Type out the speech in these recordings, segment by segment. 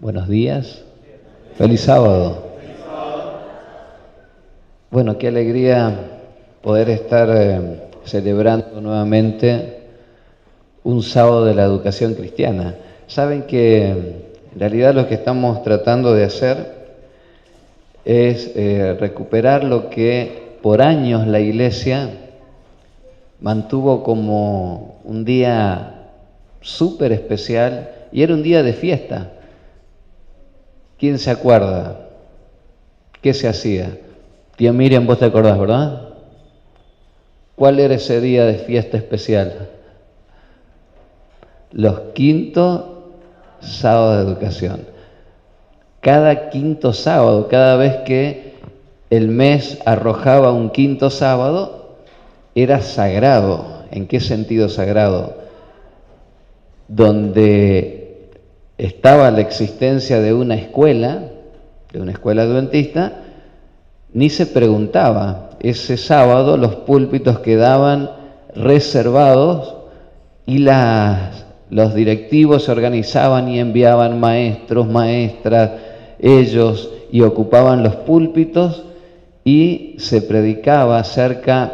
Buenos días. Feliz sábado. Bueno, qué alegría poder estar celebrando nuevamente un sábado de la educación cristiana. Saben que en realidad lo que estamos tratando de hacer es recuperar lo que por años la Iglesia mantuvo como un día súper especial y era un día de fiesta. ¿Quién se acuerda? ¿Qué se hacía? Tía Miriam, vos te acordás, ¿verdad? ¿Cuál era ese día de fiesta especial? Los quintos sábados de educación. Cada quinto sábado, cada vez que el mes arrojaba un quinto sábado, era sagrado. ¿En qué sentido sagrado? Donde estaba la existencia de una escuela adventista, ni se preguntaba. Ese sábado los púlpitos quedaban reservados y los directivos se organizaban y enviaban maestros, maestras, ellos, y ocupaban los púlpitos y se predicaba acerca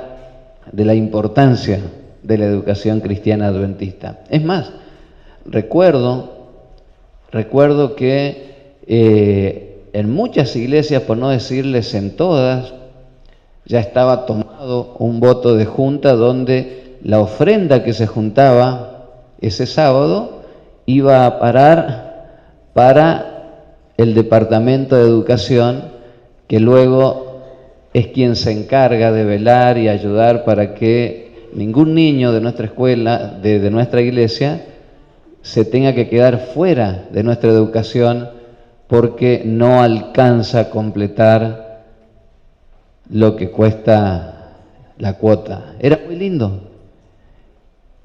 de la importancia de la educación cristiana adventista. Es más, recuerdo que en muchas iglesias, por no decirles en todas, ya estaba tomado un voto de junta donde la ofrenda que se juntaba ese sábado iba a parar para el Departamento de Educación, que luego es quien se encarga de velar y ayudar para que ningún niño de nuestra escuela, de nuestra iglesia, se tenga que quedar fuera de nuestra educación porque no alcanza a completar lo que cuesta la cuota. Era muy lindo.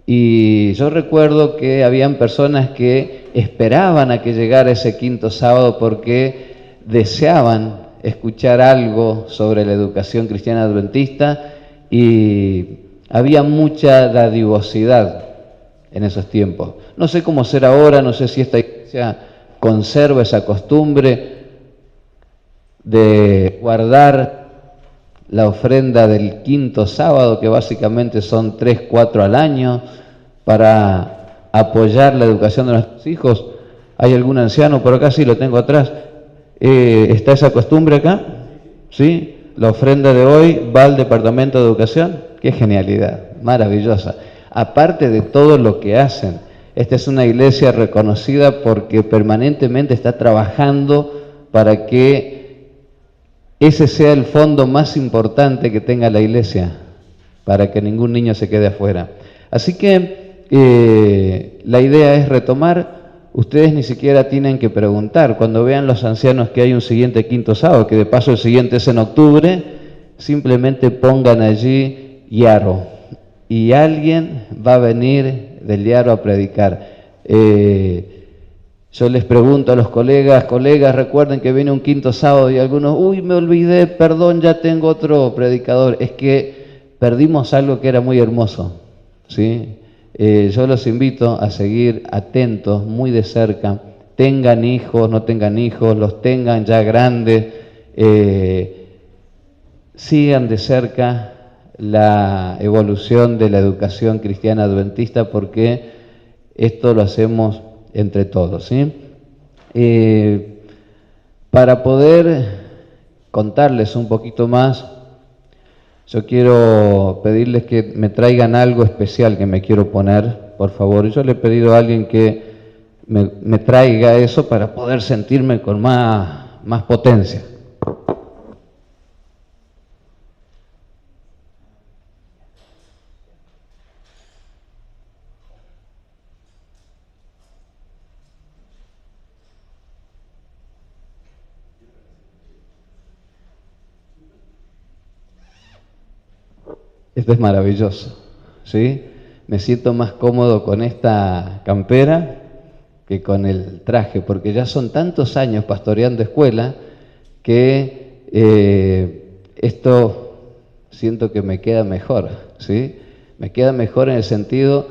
Y yo recuerdo que habían personas que esperaban a que llegara ese quinto sábado porque deseaban escuchar algo sobre la educación cristiana adventista y había mucha dadivosidad en esos tiempos. No sé cómo será ahora, no sé si esta iglesia conserva esa costumbre de guardar la ofrenda del quinto sábado, que básicamente son 3, 4 al año, para apoyar la educación de nuestros hijos. ¿Hay algún anciano por acá? Sí, lo tengo atrás. ¿Está esa costumbre acá? ¿Sí? La ofrenda de hoy va al Departamento de Educación. ¡Qué genialidad! Maravillosa. Aparte de todo lo que hacen, esta es una iglesia reconocida porque permanentemente está trabajando para que ese sea el fondo más importante que tenga la iglesia, para que ningún niño se quede afuera. Así que la idea es retomar. Ustedes ni siquiera tienen que preguntar. Cuando vean los ancianos que hay un siguiente quinto sábado, que de paso el siguiente es en octubre, simplemente pongan allí Yaro. Y alguien va a venir del Yaro a predicar. Yo les pregunto a los colegas, recuerden que viene un quinto sábado, y algunos, uy, me olvidé, perdón, ya tengo otro predicador. Es que perdimos algo que era muy hermoso, ¿sí? Yo los invito a seguir atentos, muy de cerca, tengan hijos, no tengan hijos, los tengan ya grandes, sigan de cerca la evolución de la educación cristiana adventista, porque esto lo hacemos entre todos, ¿sí? Para poder contarles un poquito más, yo quiero pedirles que me traigan algo especial que me quiero poner, por favor. Yo le he pedido a alguien que me traiga eso para poder sentirme con más potencia. Esto es maravilloso, ¿sí? Me siento más cómodo con esta campera que con el traje, porque ya son tantos años pastoreando escuela que esto siento que me queda mejor, ¿sí? Me queda mejor en el sentido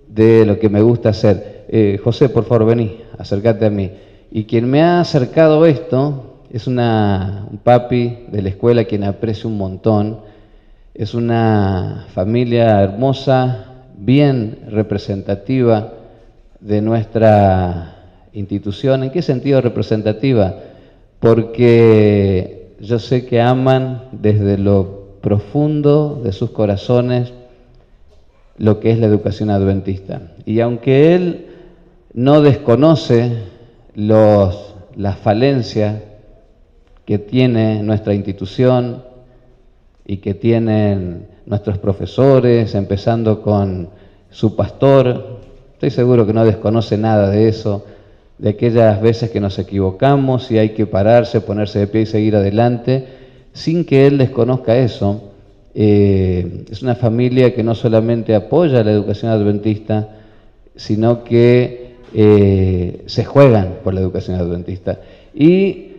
de lo que me gusta hacer. José, por favor, vení, acércate a mí. Y quien me ha acercado esto es un papi de la escuela, quien aprecio un montón. Es una familia hermosa, bien representativa de nuestra institución. ¿En qué sentido representativa? Porque yo sé que aman desde lo profundo de sus corazones lo que es la educación adventista. Y aunque él no desconoce las falencias que tiene nuestra institución y que tienen nuestros profesores, empezando con su pastor, estoy seguro que no desconoce nada de eso, de aquellas veces que nos equivocamos y hay que pararse, ponerse de pie y seguir adelante, sin que él desconozca eso. Es una familia que no solamente apoya la educación adventista, sino que se juegan por la educación adventista. Y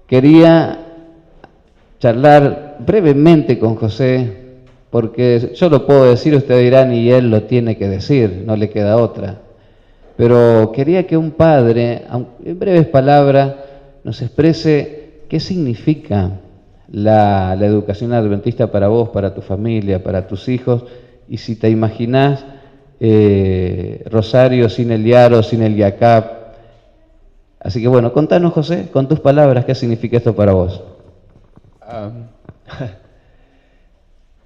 quería charlar brevemente con José, porque yo lo puedo decir, ustedes dirán, y él lo tiene que decir, no le queda otra. Pero quería que un padre, en breves palabras, nos exprese qué significa la educación adventista para vos, para tu familia, para tus hijos, y si te imaginás Rosario sin el Yaro, sin el Yacap. Así que bueno, contanos, José, con tus palabras, qué significa esto para vos.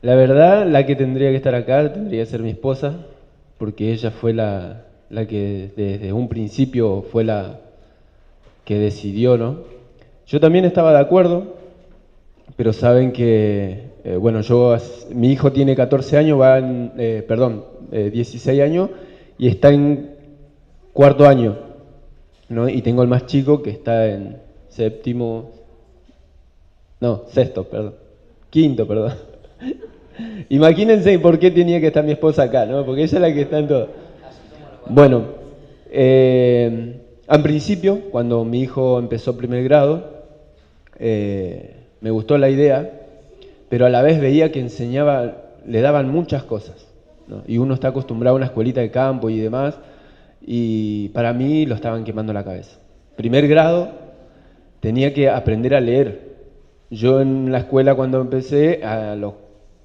La verdad, la que tendría que estar acá tendría que ser mi esposa, porque ella fue la que desde un principio fue la que decidió, ¿no? Yo también estaba de acuerdo, pero saben que, bueno, mi hijo tiene 14 años, 16 años, y está en cuarto año, ¿no? Y tengo el más chico que está en quinto, perdón. Imagínense por qué tenía que estar mi esposa acá, ¿no? Porque ella es la que está en todo. Bueno, al principio, cuando mi hijo empezó primer grado, me gustó la idea, pero a la vez veía que le daban muchas cosas, ¿no? Y uno está acostumbrado a una escuelita de campo y demás, y para mí lo estaban quemando la cabeza. Primer grado, tenía que aprender a leer. Yo en la escuela cuando empecé, a los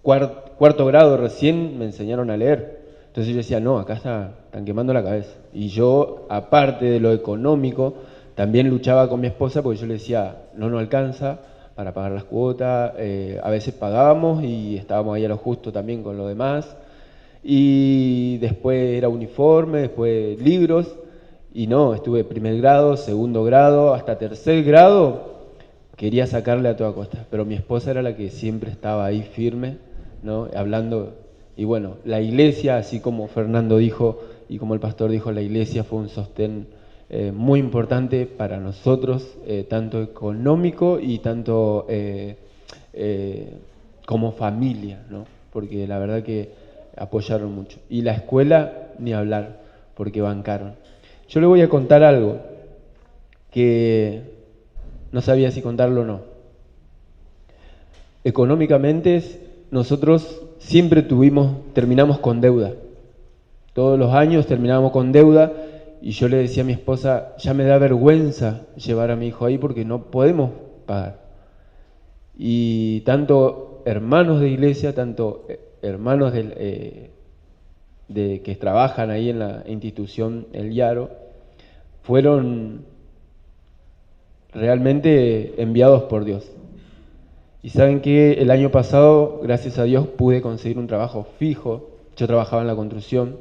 cuarto grado recién me enseñaron a leer. Entonces yo decía, no, acá están quemando la cabeza. Y yo, aparte de lo económico, también luchaba con mi esposa porque yo le decía, no nos alcanza para pagar las cuotas. A veces pagábamos y estábamos ahí a lo justo también con lo demás. Y después era uniforme, después libros. Y no, estuve primer grado, segundo grado, hasta tercer grado. Quería sacarle a toda costa, pero mi esposa era la que siempre estaba ahí firme, ¿no? Hablando. Y bueno, la iglesia, así como Fernando dijo y como el pastor dijo, la iglesia fue un sostén muy importante para nosotros, tanto económico y tanto como familia, ¿no? Porque la verdad que apoyaron mucho. Y la escuela, ni hablar, porque bancaron. Yo le voy a contar algo que no sabía si contarlo o no. Económicamente, nosotros siempre terminamos con deuda. Todos los años terminábamos con deuda y yo le decía a mi esposa, ya me da vergüenza llevar a mi hijo ahí porque no podemos pagar. Y tanto hermanos de iglesia, tanto hermanos que trabajan ahí en la institución El Yaro, fueron realmente enviados por Dios. Y saben que el año pasado, gracias a Dios, pude conseguir un trabajo fijo. Yo trabajaba en la construcción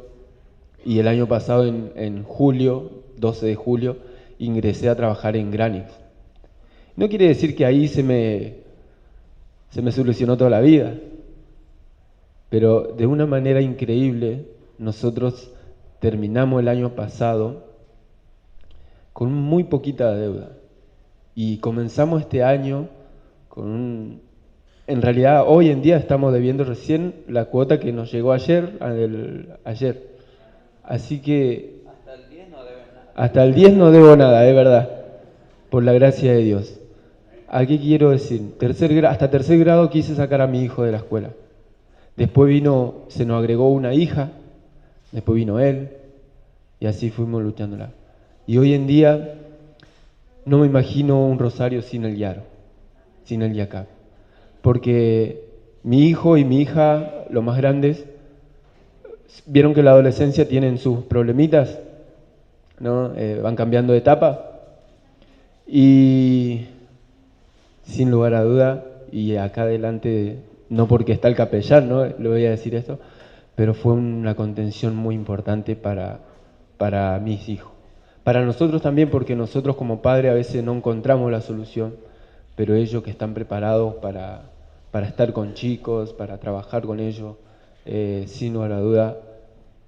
y el año pasado, en julio, 12 de julio, ingresé a trabajar en Granix. No quiere decir que ahí se me solucionó toda la vida, pero de una manera increíble nosotros terminamos el año pasado con muy poquita deuda. Y comenzamos este año con en realidad hoy en día estamos debiendo recién la cuota que nos llegó ayer. Así que hasta el 10 no debo nada, es verdad, por la gracia de Dios. ¿A qué quiero decir? Hasta tercer grado quise sacar a mi hijo de la escuela. Después se nos agregó una hija, después vino él, y así fuimos luchándola. Y hoy en día no me imagino un rosario sin el Yaro, sin el Yacab. Porque mi hijo y mi hija, los más grandes, vieron que en la adolescencia tienen sus problemitas, ¿no? Van cambiando de etapa. Y sin lugar a duda, y acá adelante, no porque está el capellán, ¿no? Le voy a decir esto, pero fue una contención muy importante para mis hijos. Para nosotros también, porque nosotros como padres a veces no encontramos la solución, pero ellos que están preparados para estar con chicos, para trabajar con ellos, sin lugar a duda,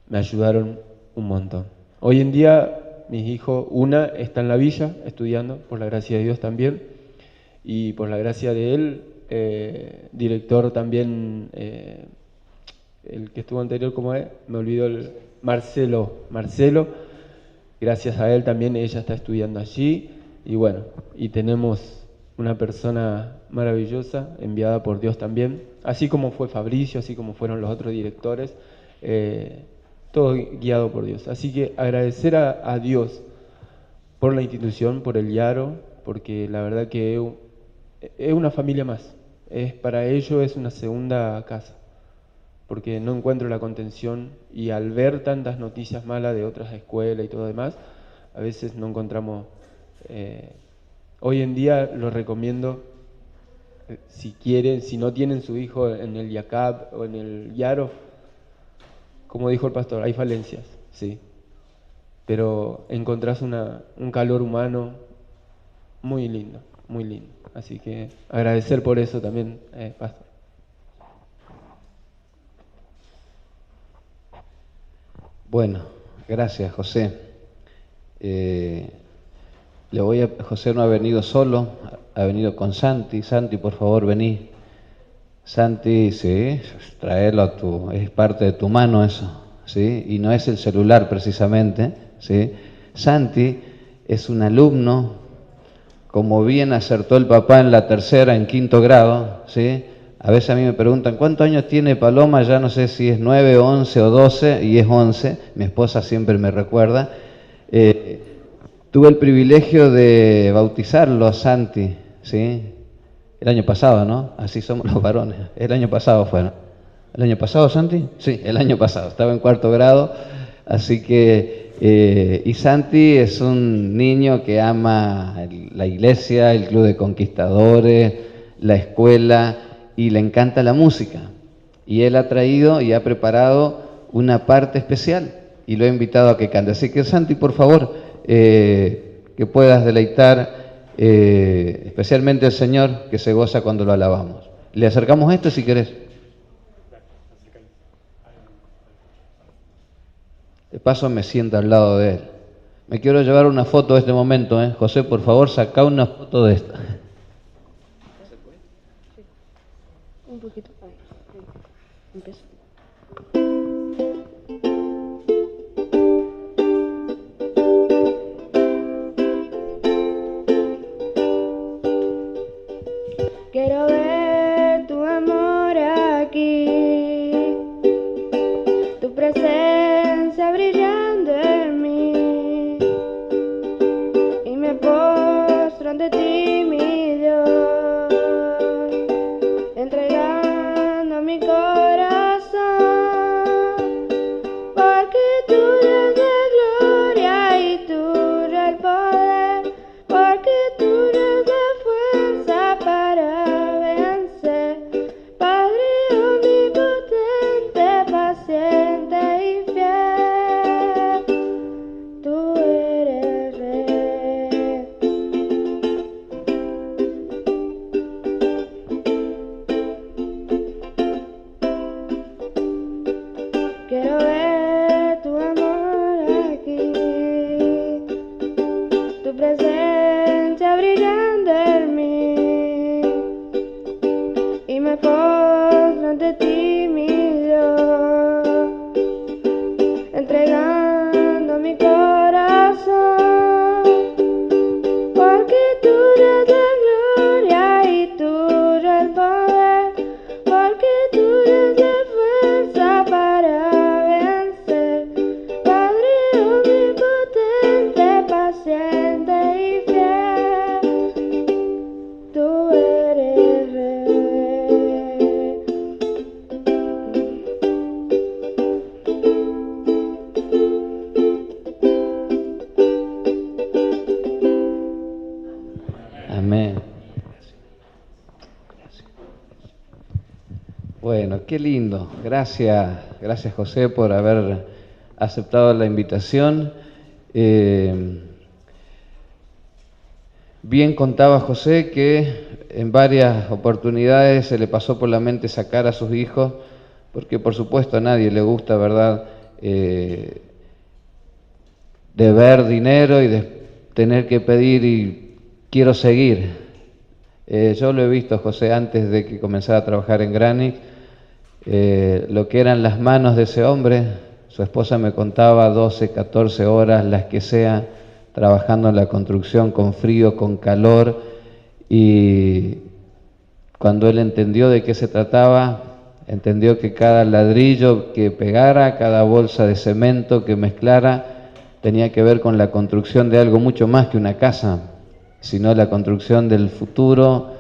me ayudaron un montón. Hoy en día, mis hijos, una está en la villa estudiando, por la gracia de Dios también, y por la gracia de él, director también, el que estuvo anterior, ¿cómo es? Me olvidó el Marcelo, gracias a él también ella está estudiando allí, y bueno, y tenemos una persona maravillosa, enviada por Dios también, así como fue Fabricio, así como fueron los otros directores, todo guiado por Dios. Así que agradecer a Dios por la institución, por el Yaro, porque la verdad que es una familia más. Para ellos es una segunda casa, porque no encuentro la contención y al ver tantas noticias malas de otras escuelas y todo demás, a veces no encontramos... hoy en día lo recomiendo, si quieren, si no tienen su hijo en el Yacab o en el Yaro, como dijo el pastor, hay falencias, sí, pero encontrás un calor humano muy lindo, muy lindo. Así que agradecer por eso también, pastor. Bueno, gracias, José. José no ha venido solo, ha venido con Santi. Santi, por favor, vení. Santi, sí, traerlo es parte de tu mano eso, ¿sí? Y no es el celular precisamente, ¿sí? Santi es un alumno, como bien acertó el papá en la tercera, en quinto grado, ¿sí? A veces a mí me preguntan, ¿cuántos años tiene Paloma? Ya no sé si es 9, 11 o 12, y es 11, mi esposa siempre me recuerda. Tuve el privilegio de bautizarlo a Santi, ¿sí? El año pasado, ¿no? Así somos los varones. El año pasado fue, ¿no? ¿El año pasado, Santi? Sí, el año pasado. Estaba en cuarto grado. Así que, y Santi es un niño que ama la iglesia, el club de conquistadores, la escuela, y le encanta la música. Y él ha traído y ha preparado una parte especial y lo he invitado a que cante. Así que, Santi, por favor, que puedas deleitar especialmente el Señor, que se goza cuando lo alabamos. Le acercamos esto si querés. De paso me siento al lado de él. Me quiero llevar una foto de este momento, ¿eh? José, por favor, saca una foto de esta. Un poquito. Empiezo. Quiero ver tu amor aquí, tu presencia brillando en mí, y me postro ante ti, mi Dios, entregando mi corazón. qué lindo. Gracias José por haber aceptado la invitación. Bien contaba José que en varias oportunidades se le pasó por la mente sacar a sus hijos, porque por supuesto a nadie le gusta, ¿verdad?, deber dinero y de tener que pedir y quiero seguir. Yo lo he visto, José, antes de que comenzara a trabajar en Granix, lo que eran las manos de ese hombre. Su esposa me contaba 12, 14 horas, las que sea, trabajando en la construcción con frío, con calor, y cuando él entendió de qué se trataba, entendió que cada ladrillo que pegara, cada bolsa de cemento que mezclara, tenía que ver con la construcción de algo mucho más que una casa, sino la construcción del futuro,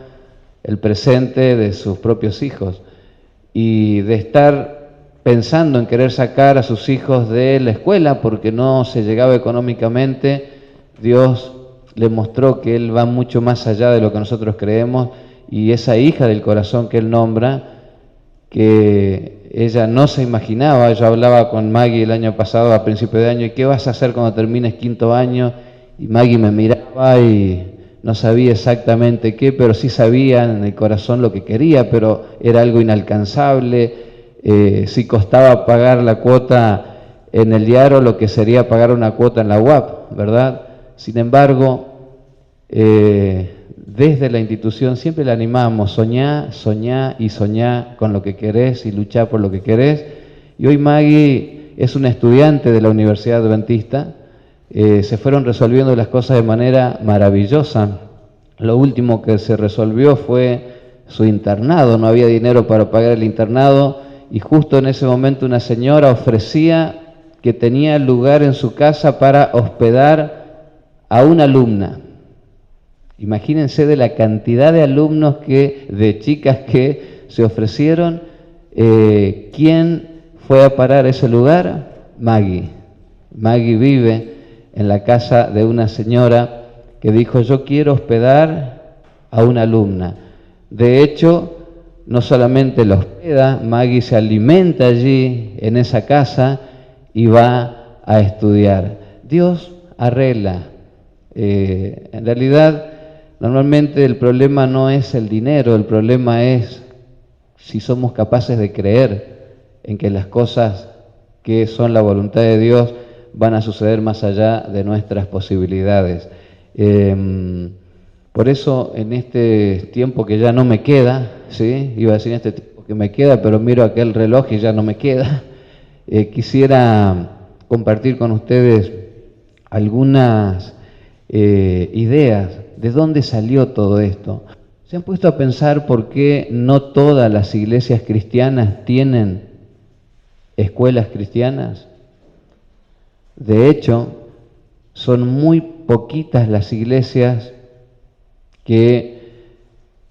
el presente de sus propios hijos. Y de estar pensando en querer sacar a sus hijos de la escuela porque no se llegaba económicamente, Dios le mostró que Él va mucho más allá de lo que nosotros creemos, y esa hija del corazón que Él nombra, que ella no se imaginaba. Yo hablaba con Maggie el año pasado, a principio de año, ¿y qué vas a hacer cuando termines quinto año? Y Maggie me miraba y no sabía exactamente qué, pero sí sabía en el corazón lo que quería, pero era algo inalcanzable. Sí costaba pagar la cuota en el diario, lo que sería pagar una cuota en la UAP, ¿verdad? Sin embargo, desde la institución siempre le animamos: soñá, soñá y soñá con lo que querés y luchá por lo que querés. Y hoy Maggie es una estudiante de la Universidad Adventista. Se fueron resolviendo las cosas de manera maravillosa. Lo último que se resolvió fue su internado. No había dinero para pagar el internado y justo en ese momento una señora ofrecía que tenía lugar en su casa para hospedar a una alumna. Imagínense de la cantidad de alumnos de chicas que se ofrecieron. ¿Quién fue a parar a ese lugar? Maggie. Maggie vive en la casa de una señora que dijo: yo quiero hospedar a una alumna. De hecho, no solamente la hospeda, Maggie se alimenta allí en esa casa y va a estudiar. Dios arregla. En realidad, normalmente el problema no es el dinero, el problema es si somos capaces de creer en que las cosas que son la voluntad de Dios van a suceder más allá de nuestras posibilidades. Por eso, en este tiempo que ya no me queda, ¿sí? Iba a decir en este tiempo que me queda, pero miro aquel reloj y ya no me queda, quisiera compartir con ustedes algunas ideas de dónde salió todo esto. ¿Se han puesto a pensar por qué no todas las iglesias cristianas tienen escuelas cristianas? De hecho, son muy poquitas las iglesias que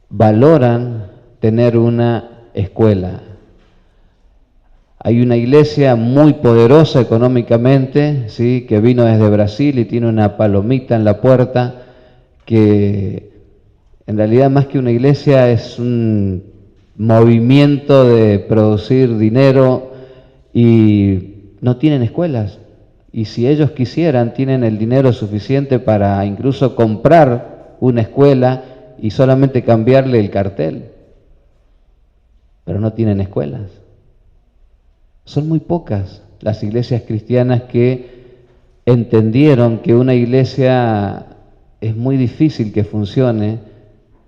valoran tener una escuela. Hay una iglesia muy poderosa económicamente, ¿sí?, que vino desde Brasil y tiene una palomita en la puerta, que en realidad más que una iglesia es un movimiento de producir dinero, y no tienen escuelas. Y si ellos quisieran, tienen el dinero suficiente para incluso comprar una escuela y solamente cambiarle el cartel. Pero no tienen escuelas. Son muy pocas las iglesias cristianas que entendieron que una iglesia es muy difícil que funcione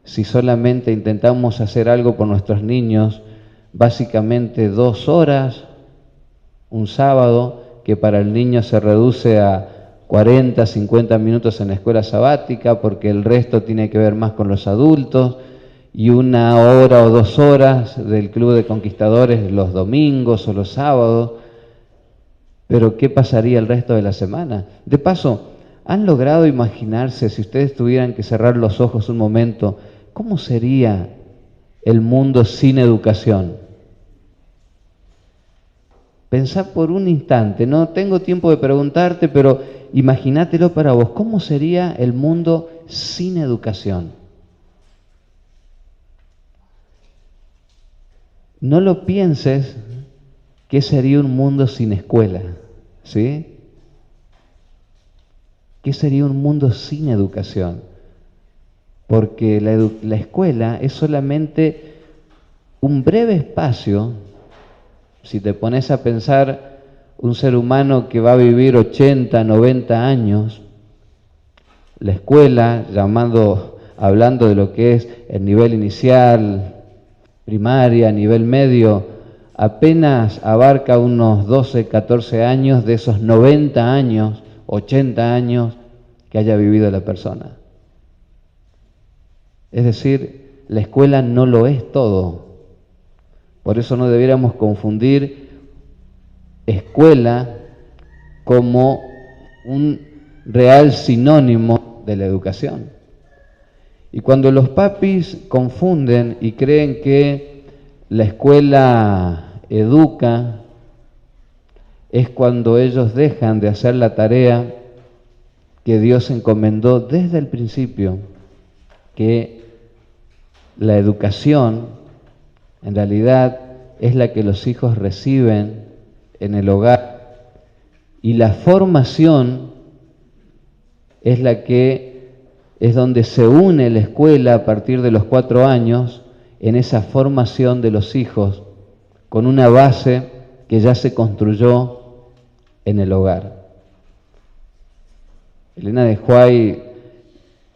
si solamente intentamos hacer algo por nuestros niños, básicamente 2 horas, un sábado, que para el niño se reduce a 40, 50 minutos en la escuela sabática, porque el resto tiene que ver más con los adultos, y 1 hora o 2 horas del Club de Conquistadores los domingos o los sábados. Pero ¿qué pasaría el resto de la semana? De paso, ¿han logrado imaginarse, si ustedes tuvieran que cerrar los ojos un momento, cómo sería el mundo sin educación? Pensá por un instante, no tengo tiempo de preguntarte, pero imagínatelo para vos. ¿Cómo sería el mundo sin educación? no lo pienses que sería un mundo sin escuela, ¿sí? ¿Qué sería un mundo sin educación? Porque la escuela es solamente un breve espacio. Si te pones a pensar, un ser humano que va a vivir 80, 90 años, la escuela, hablando de lo que es el nivel inicial, primaria, nivel medio, apenas abarca unos 12, 14 años de esos 90 años, 80 años que haya vivido la persona. Es decir, la escuela no lo es todo. Por eso no debiéramos confundir escuela como un real sinónimo de la educación. Y cuando los papis confunden y creen que la escuela educa, es cuando ellos dejan de hacer la tarea que Dios encomendó desde el principio, que la educación en realidad es la que los hijos reciben en el hogar y la formación es la que es donde se une la escuela a partir de los 4 años en esa formación de los hijos con una base que ya se construyó en el hogar. Elena de White,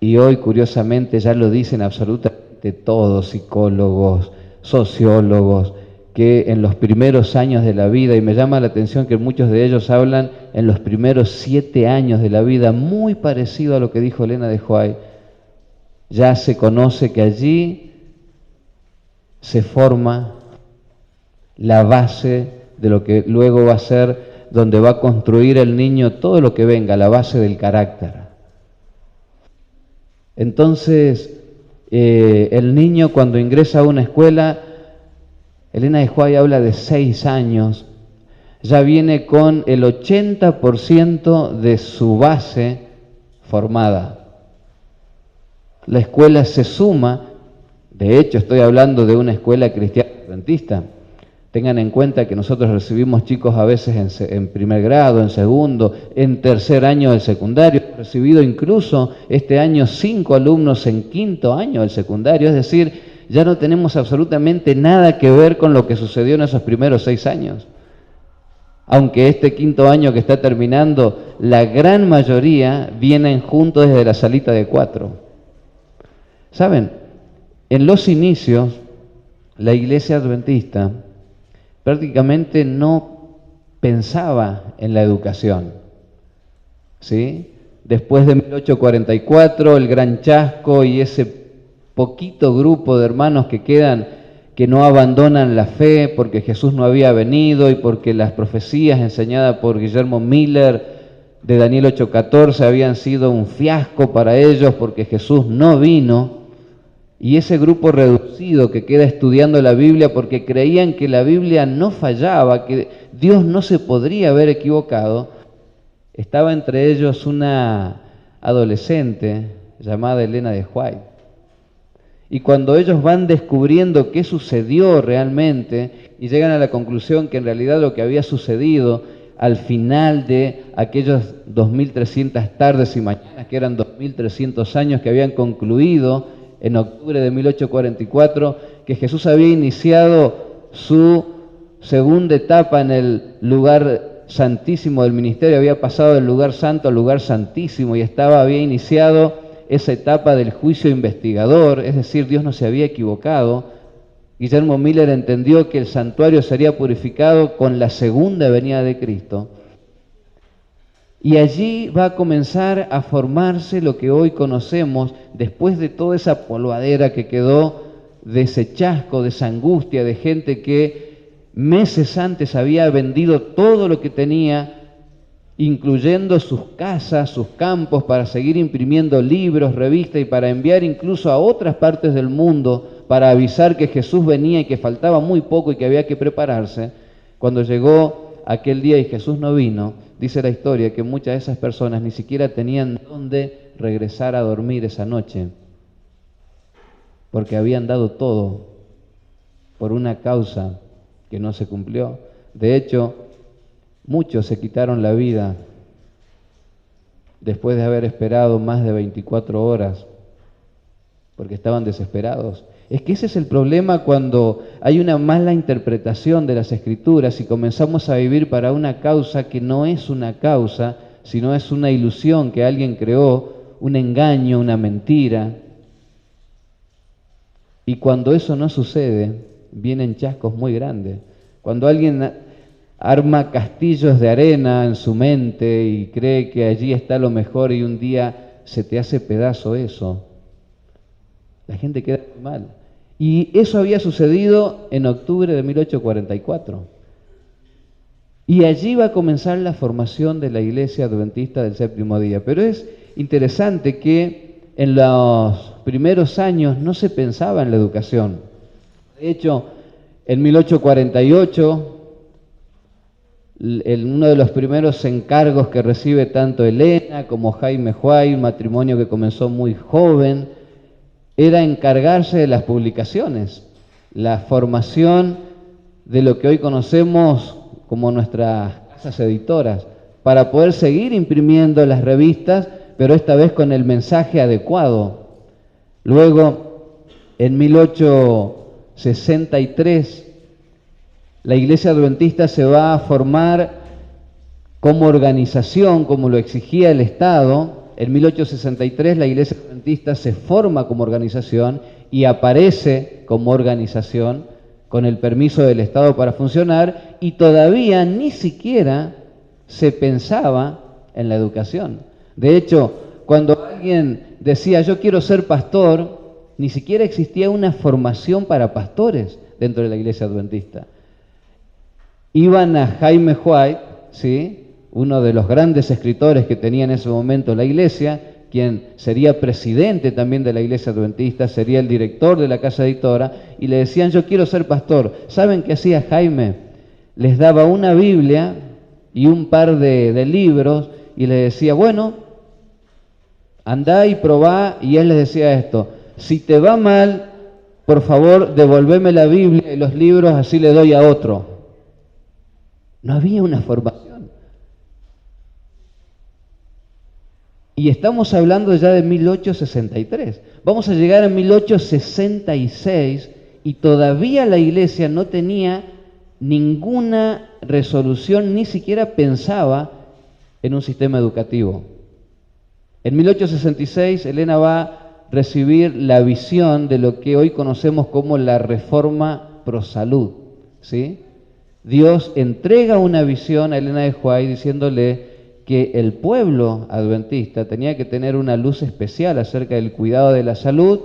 y hoy curiosamente ya lo dicen absolutamente todos, psicólogos, sociólogos, que en los primeros años de la vida, y me llama la atención que muchos de ellos hablan en los primeros 7 años de la vida, muy parecido a lo que dijo Elena de White, ya se conoce que allí se forma la base de lo que luego va a ser, donde va a construir el niño todo lo que venga, la base del carácter. Entonces, el niño cuando ingresa a una escuela, Elena de White habla de 6 años, ya viene con el 80% de su base formada. La escuela se suma, de hecho estoy hablando de una escuela cristiana adventista. Tengan en cuenta que nosotros recibimos chicos a veces en primer grado, en segundo, en tercer año del secundario. Hemos recibido incluso este año 5 alumnos en quinto año del secundario. Es decir, ya no tenemos absolutamente nada que ver con lo que sucedió en esos primeros 6 años. Aunque este quinto año que está terminando, la gran mayoría vienen juntos desde la salita de 4. ¿Saben? En los inicios, la iglesia adventista prácticamente no pensaba en la educación, ¿sí? Después de 1844, el gran chasco y ese poquito grupo de hermanos que quedan, que no abandonan la fe porque Jesús no había venido y porque las profecías enseñadas por Guillermo Miller de Daniel 8:14 habían sido un fiasco para ellos porque Jesús no vino. Y ese grupo reducido que queda estudiando la Biblia porque creían que la Biblia no fallaba, que Dios no se podría haber equivocado, estaba entre ellos una adolescente llamada Elena de White. Y cuando ellos van descubriendo qué sucedió realmente y llegan a la conclusión que en realidad lo que había sucedido al final de aquellos 2300 tardes y mañanas, que eran 2300 años que habían concluido en octubre de 1844, que Jesús había iniciado su segunda etapa en el lugar santísimo del ministerio, había pasado del lugar santo al lugar santísimo y había iniciado esa etapa del juicio investigador, es decir, Dios no se había equivocado. Guillermo Miller entendió que el santuario sería purificado con la segunda venida de Cristo. Y allí va a comenzar a formarse lo que hoy conocemos, después de toda esa polvadera que quedó, de ese chasco, de esa angustia, de gente que meses antes había vendido todo lo que tenía, incluyendo sus casas, sus campos, para seguir imprimiendo libros, revistas y para enviar incluso a otras partes del mundo para avisar que Jesús venía y que faltaba muy poco y que había que prepararse. Cuando llegó aquel día y Jesús no vino, dice la historia que muchas de esas personas ni siquiera tenían dónde regresar a dormir esa noche, porque habían dado todo por una causa que no se cumplió. De hecho, muchos se quitaron la vida después de haber esperado más de 24 horas, porque estaban desesperados. Es que ese es el problema cuando hay una mala interpretación de las Escrituras y comenzamos a vivir para una causa que no es una causa, sino es una ilusión que alguien creó, un engaño, una mentira. Y cuando eso no sucede, vienen chascos muy grandes. Cuando alguien arma castillos de arena en su mente y cree que allí está lo mejor y un día se te hace pedazo eso, la gente queda muy mal. Y eso había sucedido en octubre de 1844. Y allí va a comenzar la formación de la Iglesia Adventista del Séptimo Día. Pero es interesante que en los primeros años no se pensaba en la educación. De hecho, en 1848, uno de los primeros encargos que recibe tanto Elena como Jaime Huay, un matrimonio que comenzó muy joven, era encargarse de las publicaciones, la formación de lo que hoy conocemos como nuestras casas editoras, para poder seguir imprimiendo las revistas, pero esta vez con el mensaje adecuado. Luego, en 1863, la Iglesia Adventista se va a formar como organización, como lo exigía el Estado. En 1863 la Iglesia Adventista se forma como organización y aparece como organización con el permiso del Estado para funcionar, y todavía ni siquiera se pensaba en la educación. De hecho, cuando alguien decía yo quiero ser pastor, ni siquiera existía una formación para pastores dentro de la Iglesia Adventista. Iban a Jaime White, ¿sí?, uno de los grandes escritores que tenía en ese momento la Iglesia, quien sería presidente también de la Iglesia Adventista, sería el director de la casa editora, y le decían yo quiero ser pastor. ¿Saben qué hacía Jaime? Les daba una Biblia y un par de libros y les decía, bueno, andá y probá, y él les decía esto, si te va mal, por favor devolveme la Biblia y los libros, así le doy a otro. No había una formación. Y estamos hablando ya de 1863. Vamos a llegar a 1866 y todavía la Iglesia no tenía ninguna resolución, ni siquiera pensaba en un sistema educativo. En 1866 Elena va a recibir la visión de lo que hoy conocemos como la Reforma Pro Salud, ¿sí? Dios entrega una visión a Elena de White diciéndole que el pueblo adventista tenía que tener una luz especial acerca del cuidado de la salud,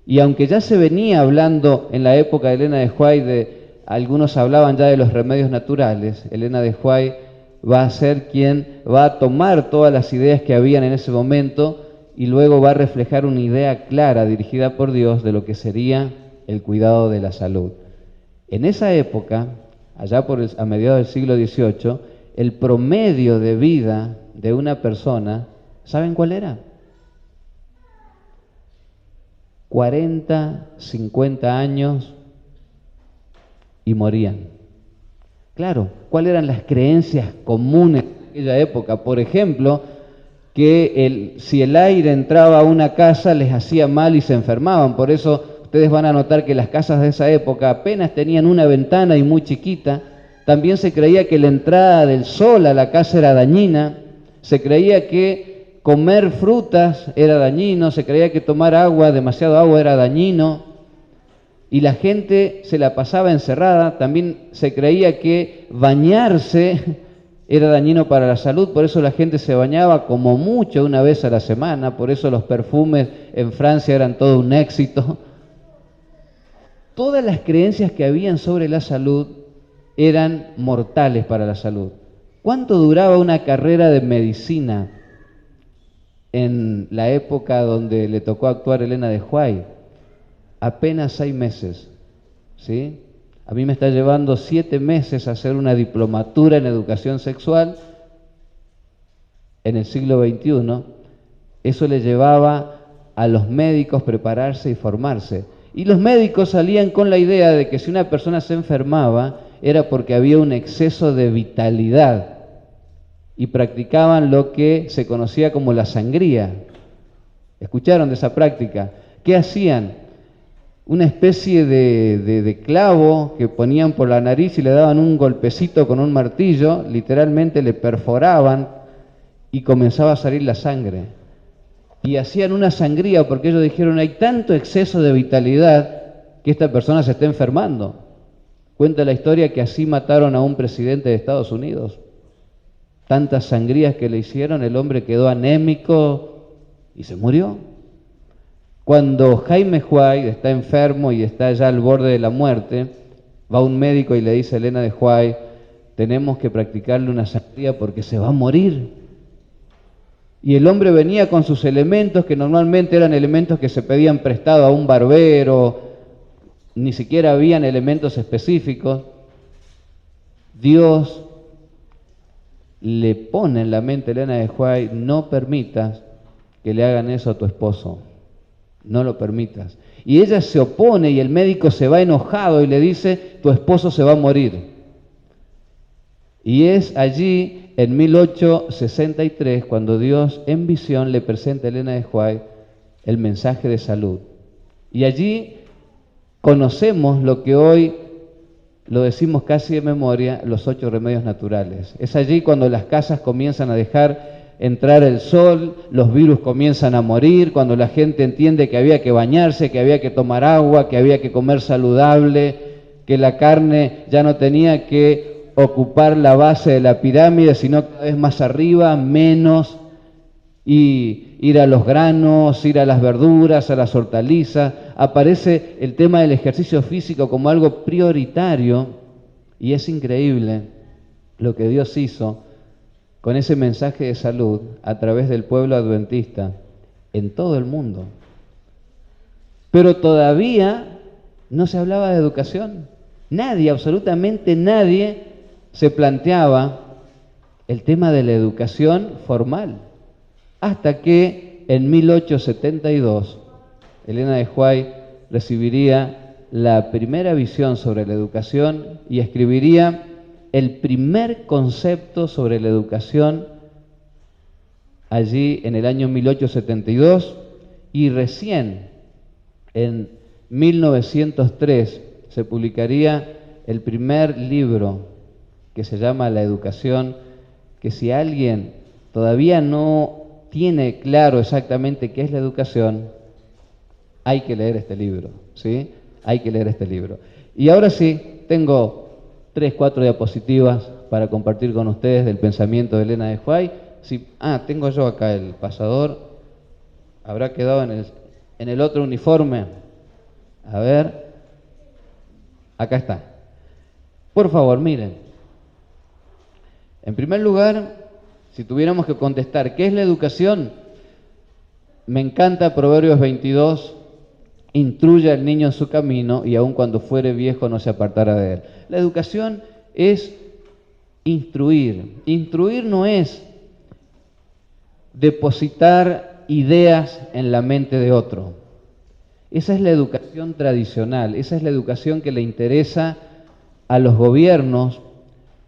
y aunque ya se venía hablando en la época de Elena de White, algunos hablaban ya de los remedios naturales, Elena de White va a ser quien va a tomar todas las ideas que habían en ese momento y luego va a reflejar una idea clara dirigida por Dios de lo que sería el cuidado de la salud. En esa época, allá a mediados del siglo XVIII, el promedio de vida de una persona, ¿saben cuál era? 40, 50 años y morían. Claro, ¿cuáles eran las creencias comunes de aquella época? Por ejemplo, que si el aire entraba a una casa les hacía mal y se enfermaban. Por eso ustedes van a notar que las casas de esa época apenas tenían una ventana y muy chiquita. También se creía que la entrada del sol a la casa era dañina, se creía que comer frutas era dañino, se creía que tomar agua, demasiado agua, era dañino, y la gente se la pasaba encerrada. También se creía que bañarse era dañino para la salud, por eso la gente se bañaba como mucho una vez a la semana, por eso los perfumes en Francia eran todo un éxito. Todas las creencias que habían sobre la salud eran mortales para la salud. ¿Cuánto duraba una carrera de medicina en la época donde le tocó actuar Elena de White? Apenas 6 meses, ¿sí? A mí me está llevando 7 meses hacer una diplomatura en educación sexual en el siglo XXI. Eso le llevaba a los médicos prepararse y formarse. Y los médicos salían con la idea de que si una persona se enfermaba era porque había un exceso de vitalidad y practicaban lo que se conocía como la sangría. ¿Escucharon de esa práctica? ¿Qué hacían? Una especie de clavo que ponían por la nariz y le daban un golpecito con un martillo, literalmente le perforaban y comenzaba a salir la sangre. Y hacían una sangría porque ellos dijeron, hay tanto exceso de vitalidad que esta persona se está enfermando. Cuenta la historia que así mataron a un presidente de Estados Unidos. Tantas sangrías que le hicieron, el hombre quedó anémico y se murió. Cuando Jaime Huay está enfermo y está ya al borde de la muerte, va un médico y le dice a Elena de Huay, tenemos que practicarle una sangría porque se va a morir. Y el hombre venía con sus elementos, que normalmente eran elementos que se pedían prestado a un barbero, ni siquiera habían elementos específicos. Dios le pone en la mente a Elena de Huay, no permitas que le hagan eso a tu esposo, no lo permitas. Y ella se opone y el médico se va enojado y le dice, tu esposo se va a morir. Y es allí, en 1863, cuando Dios en visión le presenta a Elena de Huay el mensaje de salud. Y allí conocemos lo que hoy lo decimos casi de memoria, los 8 remedios naturales. Es allí cuando las casas comienzan a dejar entrar el sol, los virus comienzan a morir, cuando la gente entiende que había que bañarse, que había que tomar agua, que había que comer saludable, que la carne ya no tenía que ocupar la base de la pirámide, sino cada vez más arriba, menos, y ir a los granos, ir a las verduras, a las hortalizas. Aparece el tema del ejercicio físico como algo prioritario, y es increíble lo que Dios hizo con ese mensaje de salud a través del pueblo adventista en todo el mundo. Pero todavía no se hablaba de educación. Nadie, absolutamente nadie, se planteaba el tema de la educación formal, hasta que en 1872 Elena de Huay recibiría la primera visión sobre la educación y escribiría el primer concepto sobre la educación allí en el año 1872, y recién en 1903 se publicaría el primer libro que se llama La Educación, que si alguien todavía no tiene claro exactamente qué es la educación, hay que leer este libro, ¿sí? Hay que leer este libro. Y ahora sí, tengo 3, 4 diapositivas para compartir con ustedes del pensamiento de Elena de Huay. Sí, tengo yo acá el pasador, habrá quedado en el otro uniforme. A ver, acá está. Por favor, miren. En primer lugar, si tuviéramos que contestar, ¿qué es la educación? Me encanta Proverbios 22, instruye al niño en su camino y aun cuando fuere viejo no se apartará de él. La educación es instruir. Instruir no es depositar ideas en la mente de otro. Esa es la educación tradicional, esa es la educación que le interesa a los gobiernos,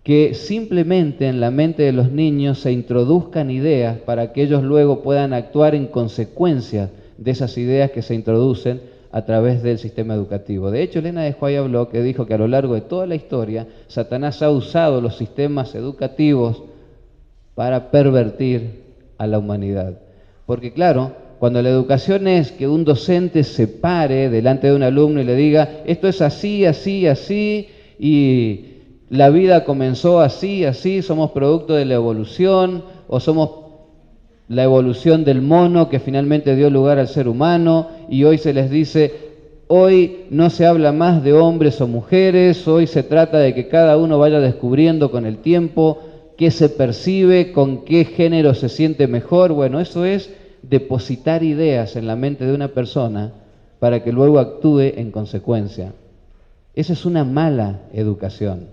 que simplemente en la mente de los niños se introduzcan ideas para que ellos luego puedan actuar en consecuencia de esas ideas que se introducen a través del sistema educativo. De hecho, Elena de Huay habló que dijo que a lo largo de toda la historia, Satanás ha usado los sistemas educativos para pervertir a la humanidad. Porque claro, cuando la educación es que un docente se pare delante de un alumno y le diga, esto es así, así, así, y la vida comenzó así, así, somos producto de la evolución, o somos la evolución del mono que finalmente dio lugar al ser humano, y hoy se les dice, hoy no se habla más de hombres o mujeres, hoy se trata de que cada uno vaya descubriendo con el tiempo qué se percibe, con qué género se siente mejor. Bueno, eso es depositar ideas en la mente de una persona para que luego actúe en consecuencia. Esa es una mala educación.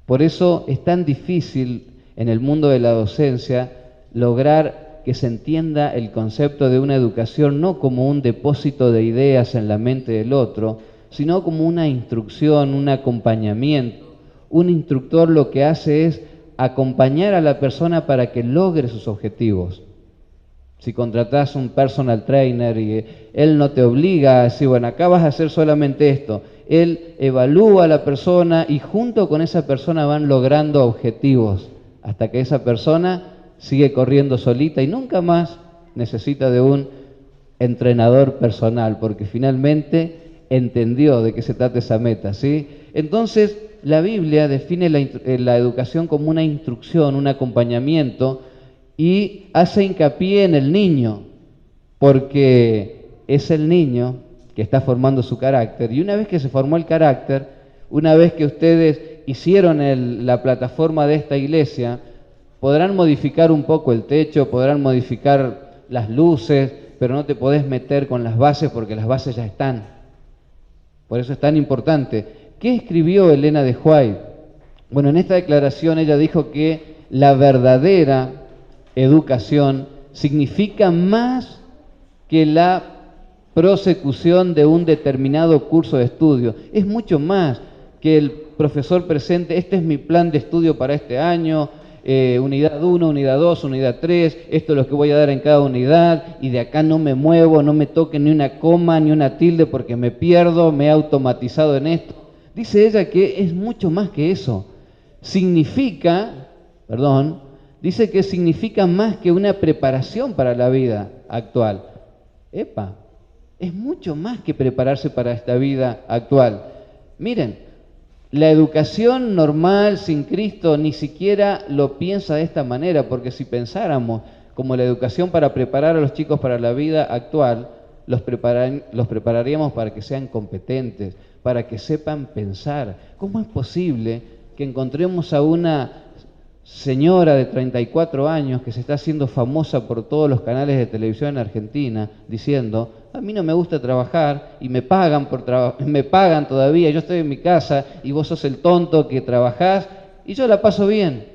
Por eso es tan difícil en el mundo de la docencia lograr que se entienda el concepto de una educación no como un depósito de ideas en la mente del otro, sino como una instrucción, un acompañamiento. Un instructor lo que hace es acompañar a la persona para que logre sus objetivos. Si contratás un personal trainer y él no te obliga a decir, bueno, acá vas a hacer solamente esto. Él evalúa a la persona y junto con esa persona van logrando objetivos hasta que esa persona sigue corriendo solita y nunca más necesita de un entrenador personal, porque finalmente entendió de qué se trata esa meta, ¿sí? Entonces, la Biblia define la educación como una instrucción, un acompañamiento, y hace hincapié en el niño, porque es el niño que está formando su carácter. Y una vez que se formó el carácter, una vez que ustedes hicieron la plataforma de esta iglesia, podrán modificar un poco el techo, podrán modificar las luces, pero no te podés meter con las bases porque las bases ya están. Por eso es tan importante. ¿Qué escribió Elena de White? Bueno, en esta declaración ella dijo que la verdadera educación significa más que la prosecución de un determinado curso de estudio. Es mucho más que el profesor presente, este es mi plan de estudio para este año, unidad 1, unidad 2, unidad 3, esto es lo que voy a dar en cada unidad, y de acá no me muevo, no me toque ni una coma, ni una tilde, porque me pierdo, me he automatizado en esto. Dice ella que es mucho más que eso. Dice que significa más que una preparación para la vida actual. Es mucho más que prepararse para esta vida actual. Miren, la educación normal sin Cristo ni siquiera lo piensa de esta manera, porque si pensáramos como la educación para preparar a los chicos para la vida actual, los prepararíamos para que sean competentes, para que sepan pensar. ¿Cómo es posible que encontremos a una señora de 34 años que se está haciendo famosa por todos los canales de televisión en Argentina diciendo, a mí no me gusta trabajar y me pagan me pagan todavía, yo estoy en mi casa y vos sos el tonto que trabajás y yo la paso bien?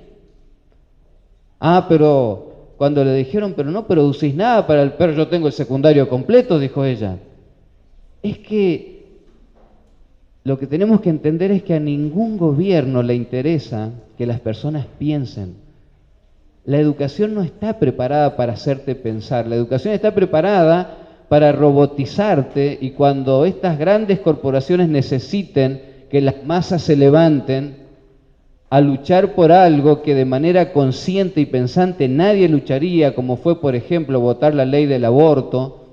Pero cuando le dijeron, pero no producís nada para el perro, yo tengo el secundario completo, dijo ella. Es que lo que tenemos que entender es que a ningún gobierno le interesa que las personas piensen. La educación no está preparada para hacerte pensar, la educación está preparada para robotizarte, y cuando estas grandes corporaciones necesiten que las masas se levanten a luchar por algo que de manera consciente y pensante nadie lucharía, como fue, por ejemplo, votar la ley del aborto,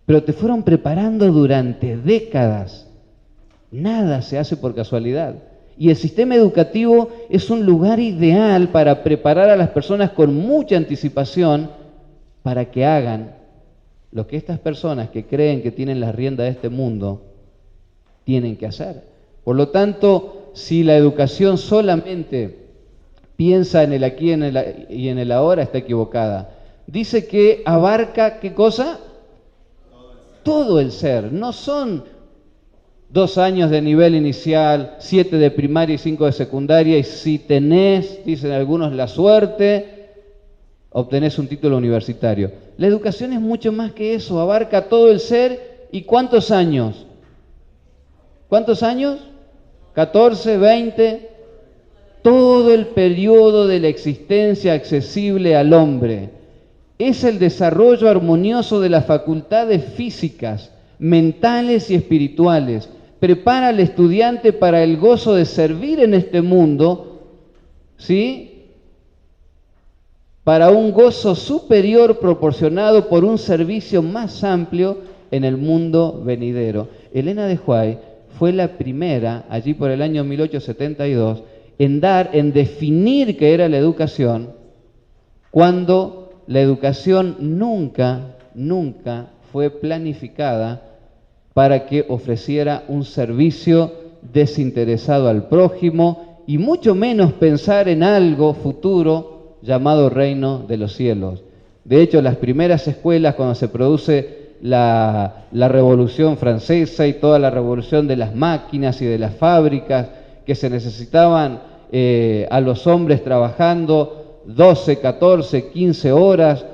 pero te fueron preparando durante décadas. Nada se hace por casualidad. Y el sistema educativo es un lugar ideal para preparar a las personas con mucha anticipación para que hagan lo que estas personas que creen que tienen la rienda de este mundo tienen que hacer. Por lo tanto, si la educación solamente piensa en el aquí y en el ahora, está equivocada. Dice que abarca, ¿qué cosa? Todo el ser. No son 2 años de nivel inicial, 7 de primaria y 5 de secundaria, y si tenés, dicen algunos, la suerte, obtenés un título universitario. La educación es mucho más que eso, abarca todo el ser. ¿Y cuántos años? ¿Cuántos años? 14, 20, todo el periodo de la existencia accesible al hombre. Es el desarrollo armonioso de las facultades físicas, mentales y espirituales. Prepara al estudiante para el gozo de servir en este mundo, ¿sí?, para un gozo superior proporcionado por un servicio más amplio en el mundo venidero. Elena de White fue la primera, allí por el año 1872, en definir qué era la educación, cuando la educación nunca fue planificada para que ofreciera un servicio desinteresado al prójimo, y mucho menos pensar en algo futuro llamado reino de los cielos. De hecho, las primeras escuelas, cuando se produce la Revolución Francesa y toda la revolución de las máquinas y de las fábricas, que se necesitaban a los hombres trabajando 12, 14, 15 horas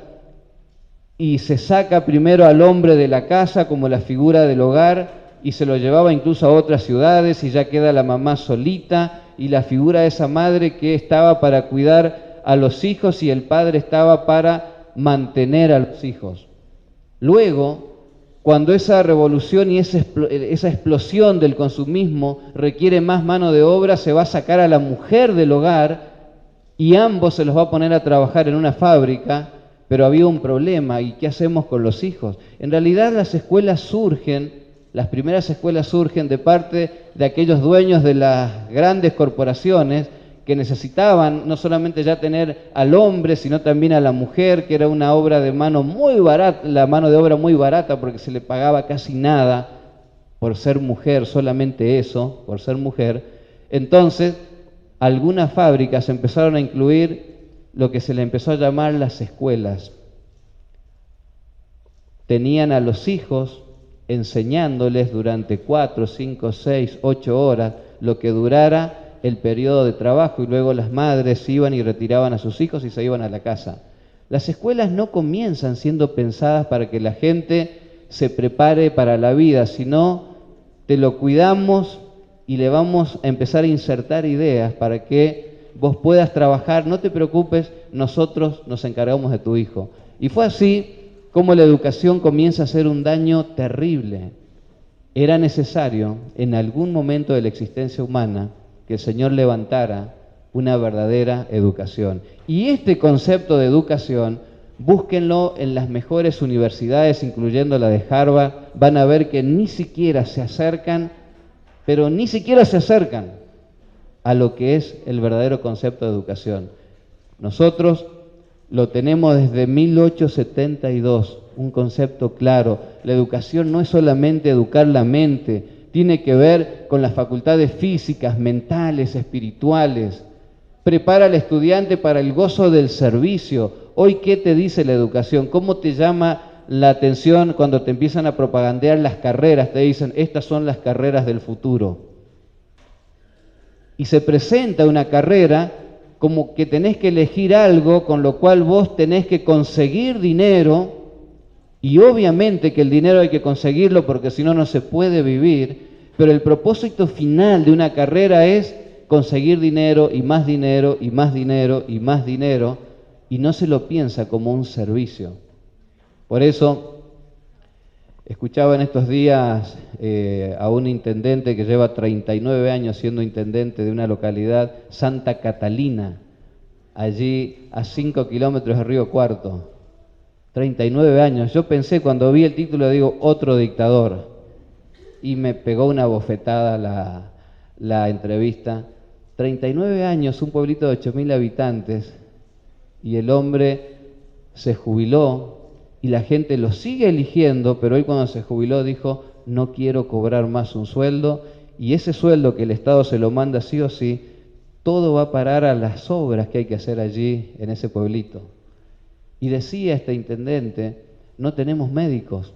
y se saca primero al hombre de la casa como la figura del hogar y se lo llevaba incluso a otras ciudades y ya queda la mamá solita y la figura de esa madre que estaba para cuidar a los hijos y el padre estaba para mantener a los hijos. Luego, cuando esa revolución y esa explosión del consumismo requiere más mano de obra, se va a sacar a la mujer del hogar y ambos se los va a poner a trabajar en una fábrica, pero había un problema, ¿y qué hacemos con los hijos? En realidad las primeras escuelas surgen de parte de aquellos dueños de las grandes corporaciones que necesitaban no solamente ya tener al hombre, sino también a la mujer, que era una obra de mano muy barata, la mano de obra muy barata porque se le pagaba casi nada por ser mujer, solamente eso, por ser mujer. Entonces, algunas fábricas empezaron a incluir lo que se le empezó a llamar las escuelas. Tenían a los hijos enseñándoles durante 4, 5, 6, 8 horas, lo que durara el periodo de trabajo, y luego las madres iban y retiraban a sus hijos y se iban a la casa. Las escuelas no comienzan siendo pensadas para que la gente se prepare para la vida, sino te lo cuidamos y le vamos a empezar a insertar ideas para que vos puedas trabajar, no te preocupes, nosotros nos encargamos de tu hijo. Y fue así como la educación comienza a hacer un daño terrible. Era necesario en algún momento de la existencia humana que el Señor levantara una verdadera educación. Y este concepto de educación, búsquenlo en las mejores universidades, incluyendo la de Harvard, van a ver que ni siquiera se acercan, pero ni siquiera se acercan a lo que es el verdadero concepto de educación. Nosotros lo tenemos desde 1872, un concepto claro. La educación no es solamente educar la mente, tiene que ver con las facultades físicas, mentales, espirituales. Prepara al estudiante para el gozo del servicio. Hoy, ¿qué te dice la educación? ¿Cómo te llama la atención cuando te empiezan a propagandear las carreras? Te dicen, estas son las carreras del futuro. Y se presenta una carrera como que tenés que elegir algo con lo cual vos tenés que conseguir dinero, y obviamente que el dinero hay que conseguirlo porque si no, no se puede vivir, pero el propósito final de una carrera es conseguir dinero y más dinero y más dinero y más dinero, y no se lo piensa como un servicio. Por eso, escuchaba en estos días a un intendente que lleva 39 años siendo intendente de una localidad, Santa Catalina, allí a 5 kilómetros de Río Cuarto. 39 años. Yo pensé cuando vi el título, digo, otro dictador. Y me pegó una bofetada la entrevista. 39 años, un pueblito de 8.000 habitantes, y el hombre se jubiló y la gente lo sigue eligiendo, pero él cuando se jubiló dijo, no quiero cobrar más un sueldo, y ese sueldo que el Estado se lo manda sí o sí, todo va a parar a las obras que hay que hacer allí en ese pueblito. Y decía este intendente, no tenemos médicos.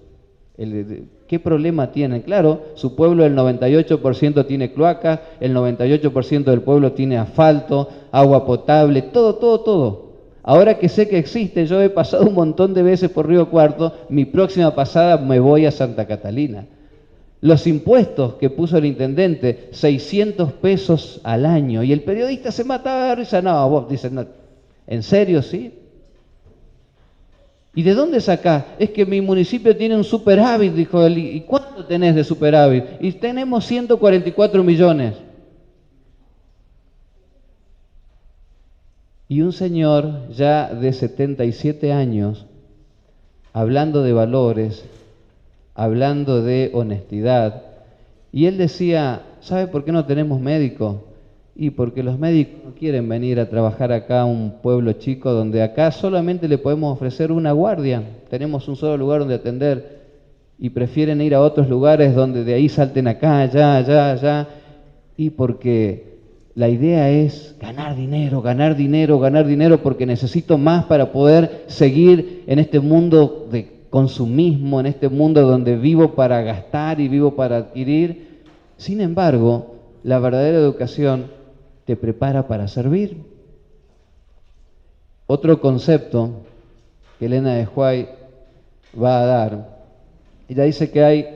¿Qué problema tienen? Claro, su pueblo el 98% tiene cloacas, el 98% del pueblo tiene asfalto, agua potable, todo. Ahora que sé que existe, yo he pasado un montón de veces por Río Cuarto, mi próxima pasada me voy a Santa Catalina. Los impuestos que puso el intendente, 600 pesos al año, y el periodista se mataba de risa. No, vos dices, no, ¿en serio sí? ¿Y de dónde sacás? Es que mi municipio tiene un superávit, dijo él. ¿Y cuánto tenés de superávit? Y tenemos 144 millones. Y un señor ya de 77 años, hablando de valores, hablando de honestidad, y él decía, ¿sabe por qué no tenemos médicos? Y porque los médicos no quieren venir a trabajar acá a un pueblo chico donde acá solamente le podemos ofrecer una guardia, tenemos un solo lugar donde atender, y prefieren ir a otros lugares donde de ahí salten acá, allá, y porque la idea es ganar dinero, porque necesito más para poder seguir en este mundo de consumismo, en este mundo donde vivo para gastar y vivo para adquirir. Sin embargo, la verdadera educación te prepara para servir. Otro concepto que Elena de White va a dar. Ella dice que hay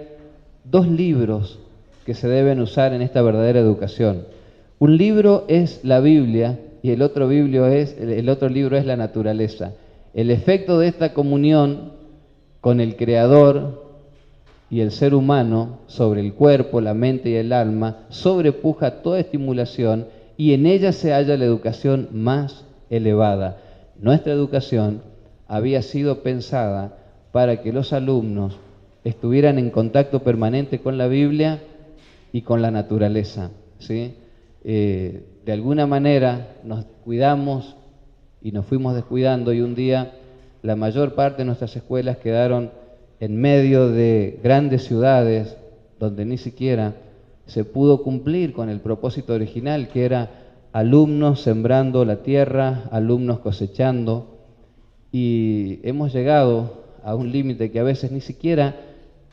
2 libros que se deben usar en esta verdadera educación. Un libro es la Biblia y el otro libro es la naturaleza. El efecto de esta comunión con el Creador y el ser humano sobre el cuerpo, la mente y el alma sobrepuja toda estimulación y en ella se halla la educación más elevada. Nuestra educación había sido pensada para que los alumnos estuvieran en contacto permanente con la Biblia y con la naturaleza, ¿sí? De alguna manera nos cuidamos y nos fuimos descuidando y un día la mayor parte de nuestras escuelas quedaron en medio de grandes ciudades donde ni siquiera se pudo cumplir con el propósito original, que era alumnos sembrando la tierra, alumnos cosechando, y hemos llegado a un límite que a veces ni siquiera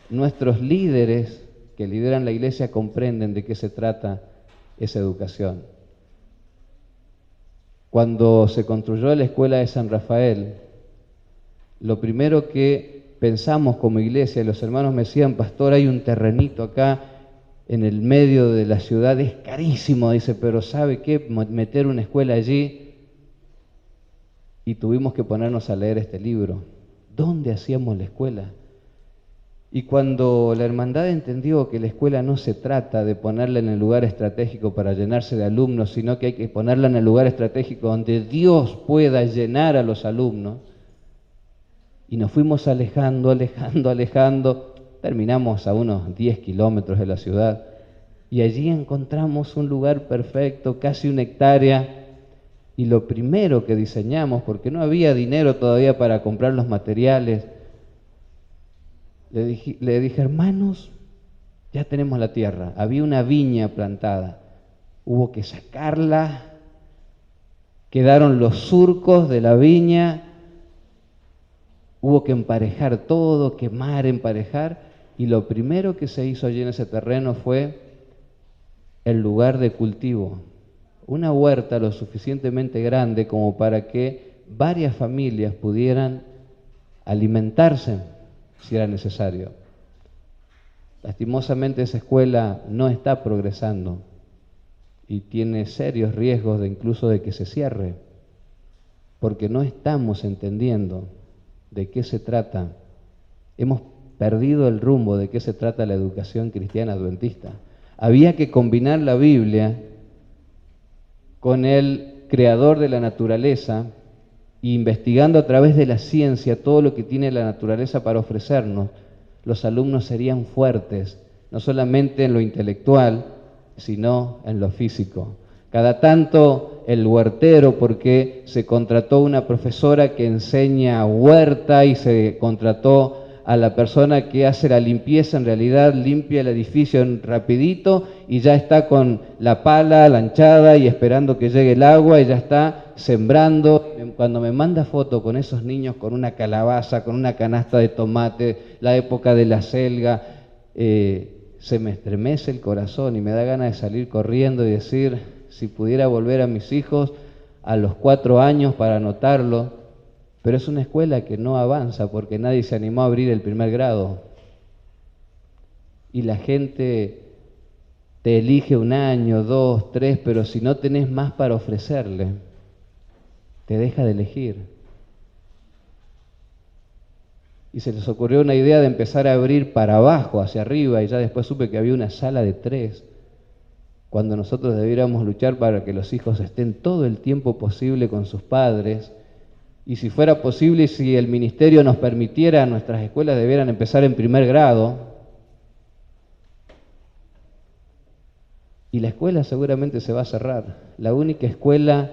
nuestros líderes que lideran la iglesia comprenden de qué se trata esa educación. Cuando se construyó la escuela de San Rafael, lo primero que pensamos como iglesia, los hermanos me decían, pastor, hay un terrenito acá en el medio de la ciudad, es carísimo, dice, pero ¿sabe qué? Meter una escuela allí, y tuvimos que ponernos a leer este libro. ¿Dónde hacíamos la escuela? Y cuando la hermandad entendió que la escuela no se trata de ponerla en el lugar estratégico para llenarse de alumnos, sino que hay que ponerla en el lugar estratégico donde Dios pueda llenar a los alumnos, y nos fuimos alejando, terminamos a unos 10 kilómetros de la ciudad, y allí encontramos un lugar perfecto, casi 1 hectárea, y lo primero que diseñamos, porque no había dinero todavía para comprar los materiales, le dije, hermanos, ya tenemos la tierra. Había una viña plantada, hubo que sacarla, quedaron los surcos de la viña, hubo que emparejar todo, quemar, emparejar, y lo primero que se hizo allí en ese terreno fue el lugar de cultivo, una huerta lo suficientemente grande como para que varias familias pudieran alimentarse si era necesario. Lastimosamente esa escuela no está progresando y tiene serios riesgos de incluso de que se cierre, porque no estamos entendiendo de qué se trata. Hemos perdido el rumbo de qué se trata la educación cristiana adventista. Había que combinar la Biblia con el creador de la naturaleza, investigando a través de la ciencia todo lo que tiene la naturaleza para ofrecernos. Los alumnos serían fuertes, no solamente en lo intelectual, sino en lo físico. Cada tanto el huertero, porque se contrató una profesora que enseña huerta y se contrató a la persona que hace la limpieza, en realidad limpia el edificio rapidito y ya está con la pala lanchada y esperando que llegue el agua y ya está sembrando. Cuando me manda foto con esos niños con una calabaza, con una canasta de tomate, la época de la selga, se me estremece el corazón y me da ganas de salir corriendo y decir, si pudiera volver a mis hijos a los 4 años para anotarlo. Pero es una escuela que no avanza porque nadie se animó a abrir el 1er grado. Y la gente te elige 1 año, 2, 3, pero si no tenés más para ofrecerle, te deja de elegir. Y se les ocurrió una idea de empezar a abrir para abajo, hacia arriba, y ya después supe que había una sala de 3, cuando nosotros debiéramos luchar para que los hijos estén todo el tiempo posible con sus padres. Y si fuera posible, si el ministerio nos permitiera, nuestras escuelas debieran empezar en 1er grado. Y la escuela seguramente se va a cerrar. La única escuela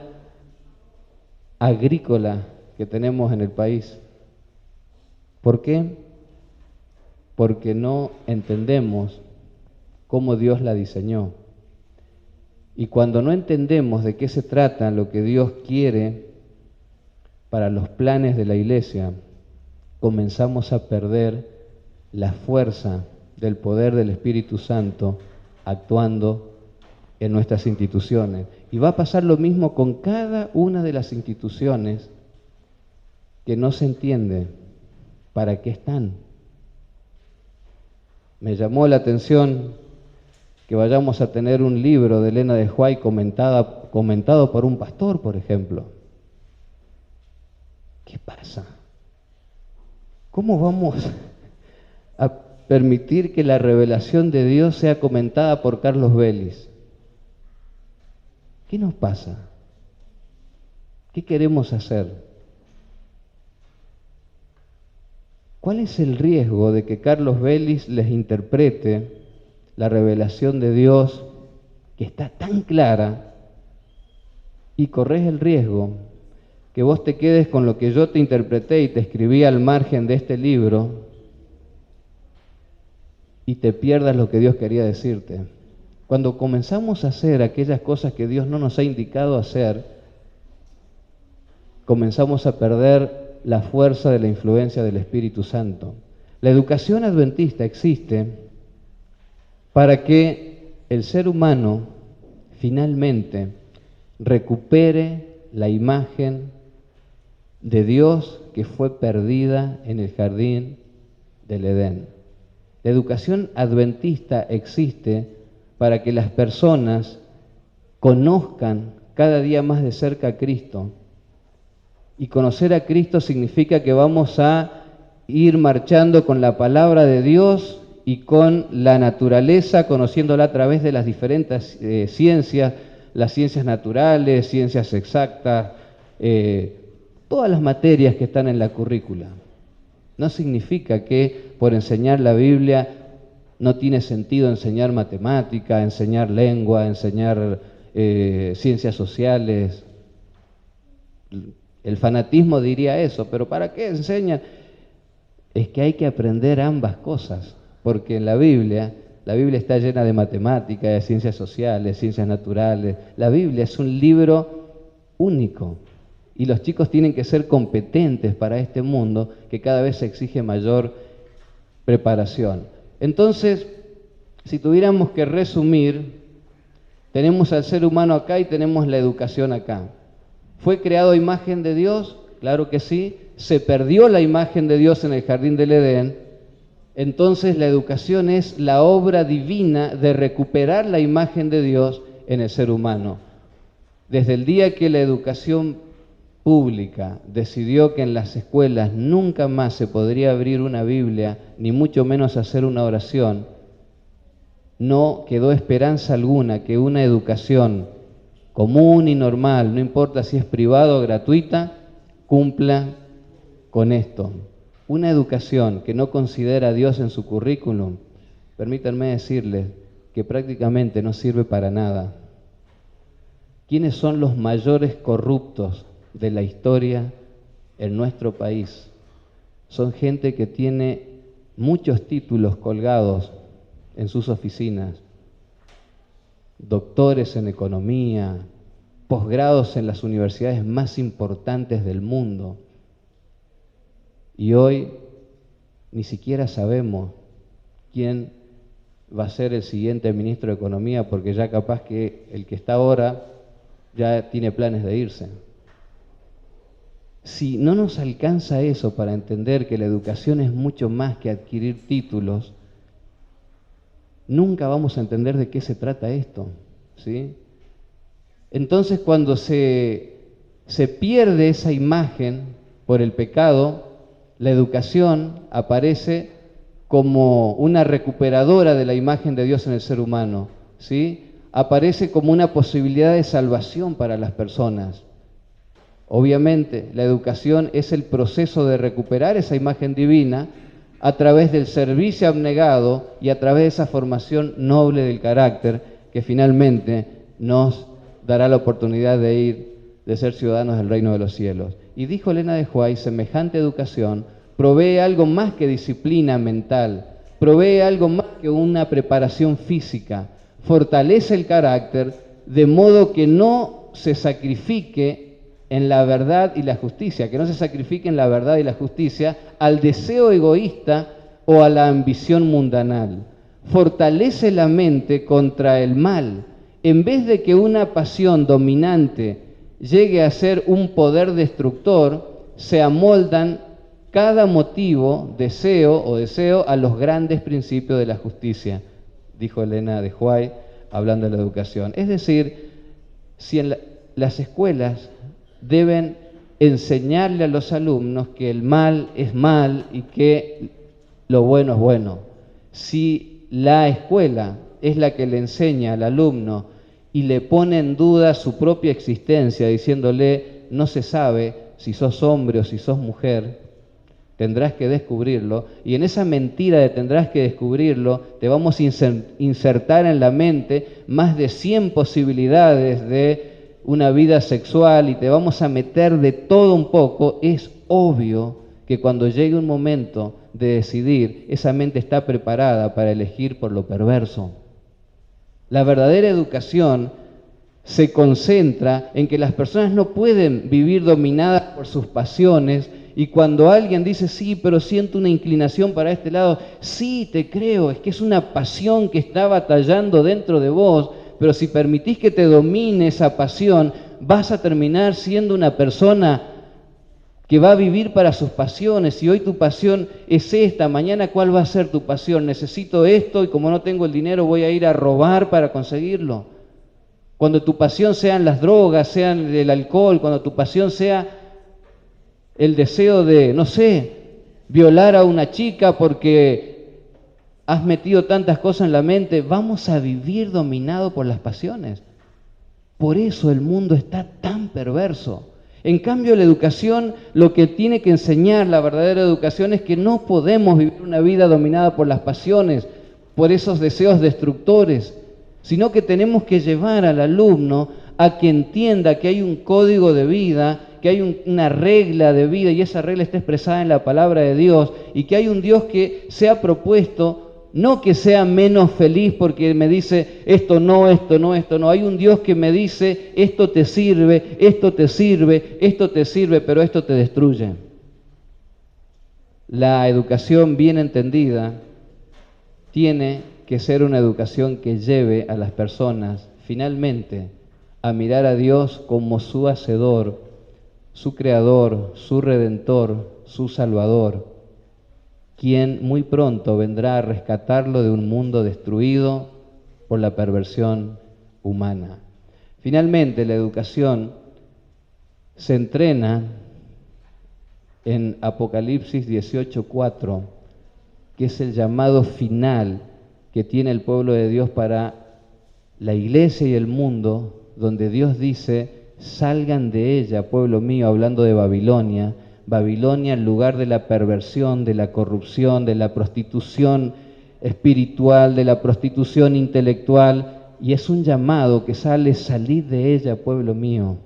agrícola que tenemos en el país. ¿Por qué? Porque no entendemos cómo Dios la diseñó. Y cuando no entendemos de qué se trata lo que Dios quiere para los planes de la iglesia, comenzamos a perder la fuerza del poder del Espíritu Santo actuando en nuestras instituciones. Y va a pasar lo mismo con cada una de las instituciones que no se entiende ¿para qué están? Me llamó la atención que vayamos a tener un libro de Elena de White comentado por un pastor, por ejemplo. ¿Qué pasa? ¿Cómo vamos a permitir que la revelación de Dios sea comentada por Carlos Vélez? ¿Qué nos pasa? ¿Qué queremos hacer? ¿Cuál es el riesgo de que Carlos Vélez les interprete la revelación de Dios que está tan clara y corres el riesgo que vos te quedes con lo que yo te interpreté y te escribí al margen de este libro y te pierdas lo que Dios quería decirte? Cuando comenzamos a hacer aquellas cosas que Dios no nos ha indicado hacer, comenzamos a perder la fuerza de la influencia del Espíritu Santo. La educación adventista existe para que el ser humano finalmente recupere la imagen de Dios que fue perdida en el jardín del Edén. La educación adventista existe para que las personas conozcan cada día más de cerca a Cristo. Y conocer a Cristo significa que vamos a ir marchando con la palabra de Dios y con la naturaleza, conociéndola a través de las diferentes ciencias, las ciencias naturales, ciencias exactas, todas las materias que están en la currícula. No significa que por enseñar la Biblia no tiene sentido enseñar matemática, enseñar lengua, enseñar ciencias sociales. El fanatismo diría eso, pero ¿para qué enseñan? Es que hay que aprender ambas cosas, porque en la Biblia está llena de matemática, de ciencias sociales, ciencias naturales. La Biblia es un libro único y los chicos tienen que ser competentes para este mundo que cada vez exige mayor preparación. Entonces, si tuviéramos que resumir, tenemos al ser humano acá y tenemos la educación acá. ¿Fue creado a imagen de Dios? Claro que sí. Se perdió la imagen de Dios en el jardín del Edén. Entonces la educación es la obra divina de recuperar la imagen de Dios en el ser humano. Desde el día que la educación pública decidió que en las escuelas nunca más se podría abrir una Biblia, ni mucho menos hacer una oración, no quedó esperanza alguna que una educación común y normal, no importa si es privada o gratuita, cumpla con esto. Una educación que no considera a Dios en su currículum, permítanme decirles que prácticamente no sirve para nada. ¿Quiénes son los mayores corruptos de la historia en nuestro país? Son gente que tiene muchos títulos colgados en sus oficinas, doctores en economía, posgrados en las universidades más importantes del mundo. Y hoy ni siquiera sabemos quién va a ser el siguiente ministro de Economía, porque ya capaz que el que está ahora ya tiene planes de irse. Si no nos alcanza eso para entender que la educación es mucho más que adquirir títulos, nunca vamos a entender de qué se trata esto, ¿sí? Entonces, cuando se pierde esa imagen por el pecado, la educación aparece como una recuperadora de la imagen de Dios en el ser humano, ¿sí? Aparece como una posibilidad de salvación para las personas. Obviamente, la educación es el proceso de recuperar esa imagen divina a través del servicio abnegado y a través de esa formación noble del carácter que finalmente nos dará la oportunidad de ser ciudadanos del reino de los cielos. Y dijo Elena de White, semejante educación provee algo más que disciplina mental, provee algo más que una preparación física, fortalece el carácter de modo que no se sacrifique en la verdad y la justicia, que no se sacrifique en la verdad y la justicia al deseo egoísta o a la ambición mundanal. Fortalece la mente contra el mal. En vez de que una pasión dominante llegue a ser un poder destructor, se amoldan cada motivo, deseo a los grandes principios de la justicia, dijo Elena de Huay, hablando de la educación. Es decir, si en las escuelas deben enseñarle a los alumnos que el mal es mal y que lo bueno es bueno. Si la escuela es la que le enseña al alumno y le pone en duda su propia existencia, diciéndole, no se sabe si sos hombre o si sos mujer, tendrás que descubrirlo, y en esa mentira de tendrás que descubrirlo, te vamos a insertar en la mente más de 100 posibilidades de una vida sexual y te vamos a meter de todo un poco. Es obvio que cuando llegue un momento de decidir, esa mente está preparada para elegir por lo perverso. La verdadera educación se concentra en que las personas no pueden vivir dominadas por sus pasiones, y cuando alguien dice, sí, pero siento una inclinación para este lado, sí, te creo, es que es una pasión que está batallando dentro de vos, pero si permitís que te domine esa pasión, vas a terminar siendo una persona que va a vivir para sus pasiones. Si hoy tu pasión es esta, mañana ¿cuál va a ser tu pasión? Necesito esto y como no tengo el dinero voy a ir a robar para conseguirlo. Cuando tu pasión sean las drogas, sean el alcohol, cuando tu pasión sea el deseo de, no sé, violar a una chica porque has metido tantas cosas en la mente, vamos a vivir dominados por las pasiones. Por eso el mundo está tan perverso. En cambio, la educación, lo que tiene que enseñar la verdadera educación es que no podemos vivir una vida dominada por las pasiones, por esos deseos destructores, sino que tenemos que llevar al alumno a que entienda que hay un código de vida, que hay una regla de vida, y esa regla está expresada en la palabra de Dios, y que hay un Dios que se ha propuesto, no que sea menos feliz porque me dice esto no, esto no, esto no. Hay un Dios que me dice esto te sirve, esto te sirve, esto te sirve, pero esto te destruye. La educación bien entendida tiene que ser una educación que lleve a las personas finalmente a mirar a Dios como su hacedor, su creador, su redentor, su salvador, quien muy pronto vendrá a rescatarlo de un mundo destruido por la perversión humana. Finalmente, la educación se entrena en Apocalipsis 18:4, que es el llamado final que tiene el pueblo de Dios para la iglesia y el mundo, donde Dios dice, salgan de ella, pueblo mío, hablando de Babilonia. Babilonia, el lugar de la perversión, de la corrupción, de la prostitución espiritual, de la prostitución intelectual, y es un llamado que salid de ella, pueblo mío,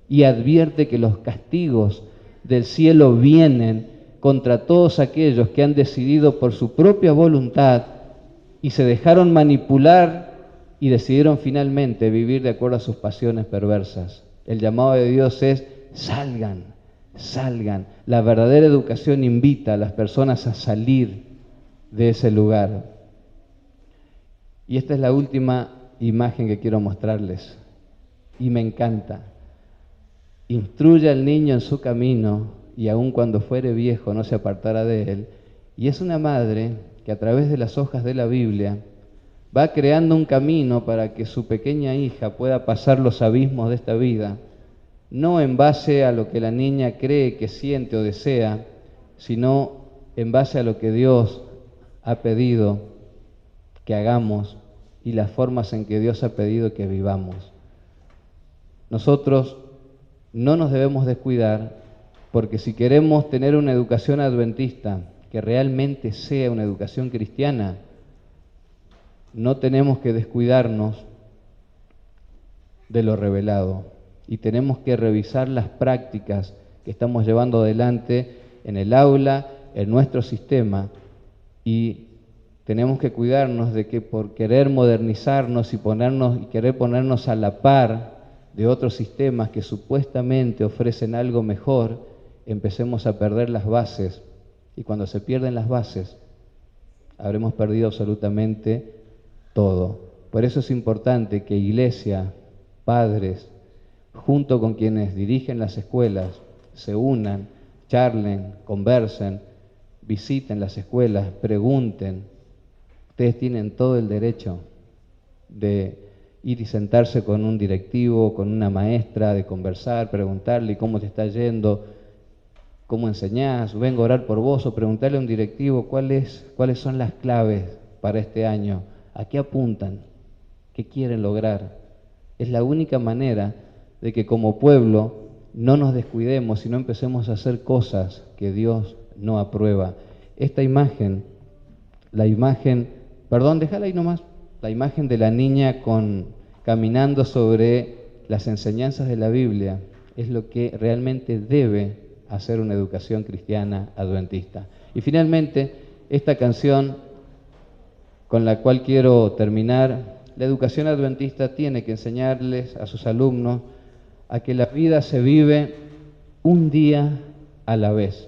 y advierte que los castigos del cielo vienen contra todos aquellos que han decidido por su propia voluntad y se dejaron manipular y decidieron finalmente vivir de acuerdo a sus pasiones perversas. El llamado de Dios es, salgan. La verdadera educación invita a las personas a salir de ese lugar. Y esta es la última imagen que quiero mostrarles, y me encanta. Instruye al niño en su camino, y aun cuando fuere viejo no se apartará de él. Y es una madre que a través de las hojas de la Biblia va creando un camino para que su pequeña hija pueda pasar los abismos de esta vida, no en base a lo que la niña cree, que siente o desea, sino en base a lo que Dios ha pedido que hagamos y las formas en que Dios ha pedido que vivamos. Nosotros no nos debemos descuidar, porque si queremos tener una educación adventista que realmente sea una educación cristiana, no tenemos que descuidarnos de lo revelado. Y tenemos que revisar las prácticas que estamos llevando adelante en el aula, en nuestro sistema, y tenemos que cuidarnos de que por querer modernizarnos y querer ponernos a la par de otros sistemas que supuestamente ofrecen algo mejor, empecemos a perder las bases, y cuando se pierden las bases, habremos perdido absolutamente todo. Por eso es importante que iglesia, padres, junto con quienes dirigen las escuelas, se unan charlen, conversen, visiten las escuelas, pregunten. Ustedes tienen todo el derecho de ir y sentarse con un directivo, con una maestra, de conversar, preguntarle cómo te está yendo, cómo enseñás, vengo a orar por vos, o preguntarle a un directivo cuáles son las claves para este año, a qué apuntan, qué quieren lograr. Es la única manera de que como pueblo no nos descuidemos y no empecemos a hacer cosas que Dios no aprueba. Esta imagen, déjala ahí nomás, la imagen de la niña caminando sobre las enseñanzas de la Biblia, es lo que realmente debe hacer una educación cristiana adventista. Y finalmente, esta canción con la cual quiero terminar, la educación adventista tiene que enseñarles a sus alumnos a que la vida se vive un día a la vez,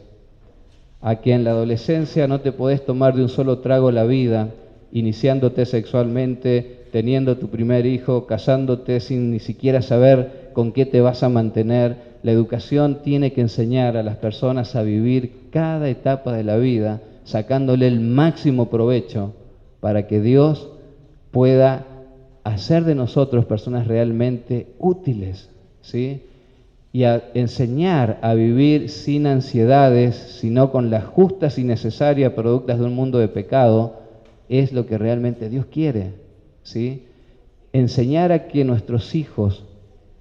a que en la adolescencia no te podés tomar de un solo trago la vida, iniciándote sexualmente, teniendo tu primer hijo, casándote sin ni siquiera saber con qué te vas a mantener. La educación tiene que enseñar a las personas a vivir cada etapa de la vida, sacándole el máximo provecho para que Dios pueda hacer de nosotros personas realmente útiles, ¿sí? Y a enseñar a vivir sin ansiedades, sino con las justas y necesarias productas de un mundo de pecado, es lo que realmente Dios quiere, ¿sí? Enseñar a que nuestros hijos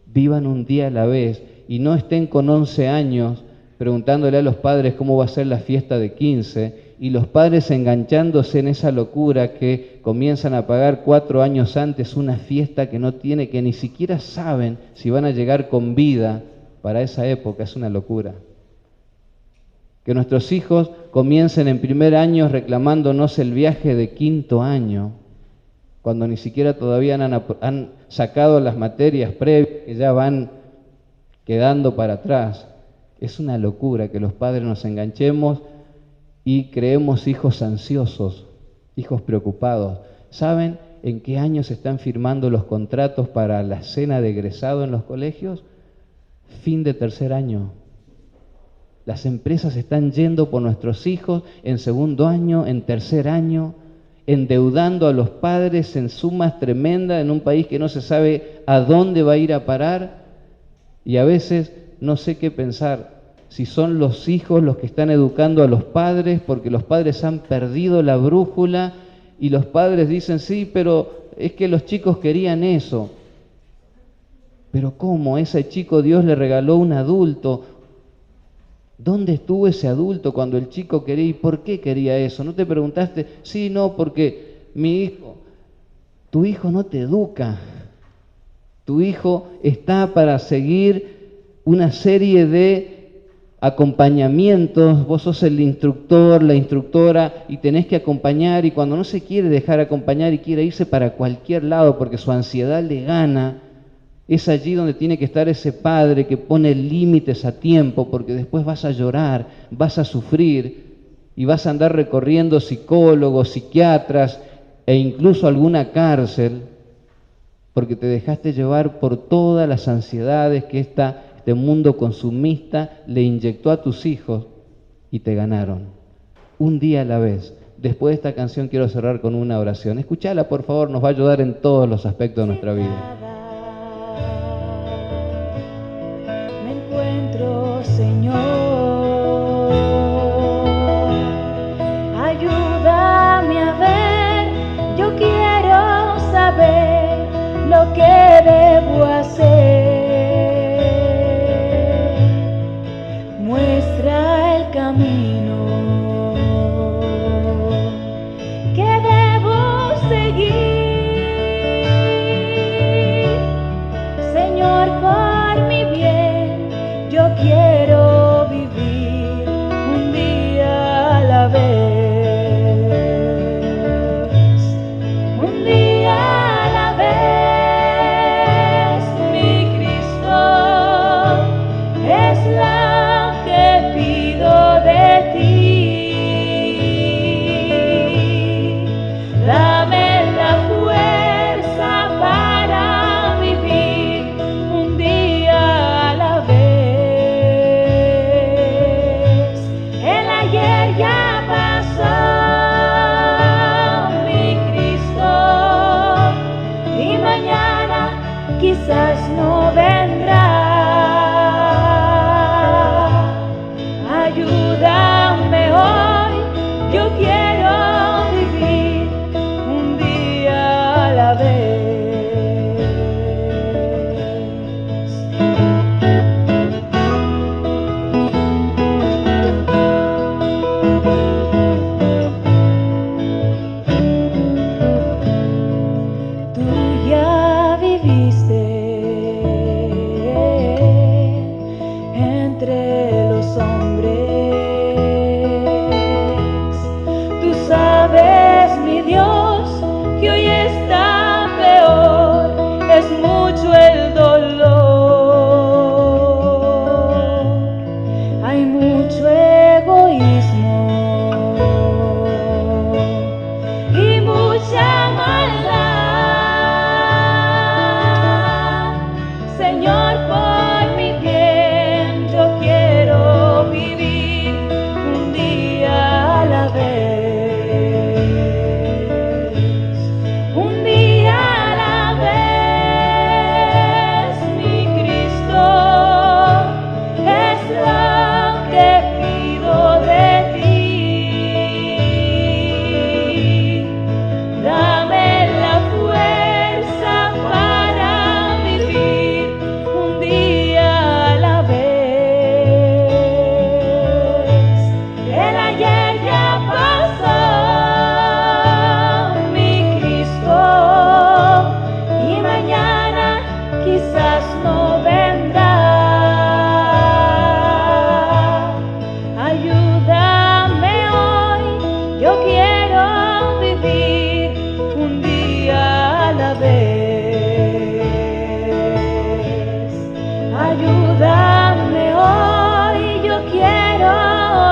vivan un día a la vez y no estén con 11 años preguntándole a los padres cómo va a ser la fiesta de 15, y los padres enganchándose en esa locura que comienzan a pagar 4 años antes una fiesta que no tiene, que ni siquiera saben si van a llegar con vida para esa época. Es una locura. Que nuestros hijos comiencen en primer año reclamándonos el viaje de 5º año, cuando ni siquiera todavía han sacado las materias previas que ya van quedando para atrás. Es una locura que los padres nos enganchemos y creemos hijos ansiosos, hijos preocupados. ¿Saben en qué año se están firmando los contratos para la cena de egresado en los colegios? Fin de 3er año. Las empresas están yendo por nuestros hijos en 2º año, en 3er año, endeudando a los padres en sumas tremendas en un país que no se sabe a dónde va a ir a parar. Y a veces no sé qué pensar, si son los hijos los que están educando a los padres, porque los padres han perdido la brújula y los padres dicen, sí, pero es que los chicos querían eso. Pero ¿cómo? Ese chico Dios le regaló un adulto. ¿Dónde estuvo ese adulto cuando el chico quería? ¿Y por qué quería eso? ¿No te preguntaste? Sí, no, porque tu hijo no te educa. Tu hijo está para seguir una serie de acompañamientos. Vos sos el instructor, la instructora, y tenés que acompañar, y cuando no se quiere dejar acompañar y quiere irse para cualquier lado porque su ansiedad le gana, es allí donde tiene que estar ese padre que pone límites a tiempo, porque después vas a llorar, vas a sufrir y vas a andar recorriendo psicólogos, psiquiatras e incluso alguna cárcel, porque te dejaste llevar por todas las ansiedades que este mundo consumista le inyectó a tus hijos y te ganaron. Un día a la vez. Después de esta canción quiero cerrar con una oración. Escuchala, por favor, nos va a ayudar en todos los aspectos de nuestra vida. Me encuentro, Señor, ayúdame a ver, yo quiero saber lo que debo hacer. Muestra el camino que debo seguir. entre los hombres. Tú sabes, mi Dios, que hoy está peor, es mucho el dolor, hay mucho egoísmo y mucha maldad. Señor, por mi bien, yo quiero vivir un día a la vez, un día a la vez. Mi Cristo es lo que pido de ti. Dame la fuerza para vivir un día a la vez. El ayer ya pasó, mi Cristo, y mañana quizás no vendrá. Ayúdame hoy, yo quiero vivir un día a la vez. Ayúdame hoy, yo quiero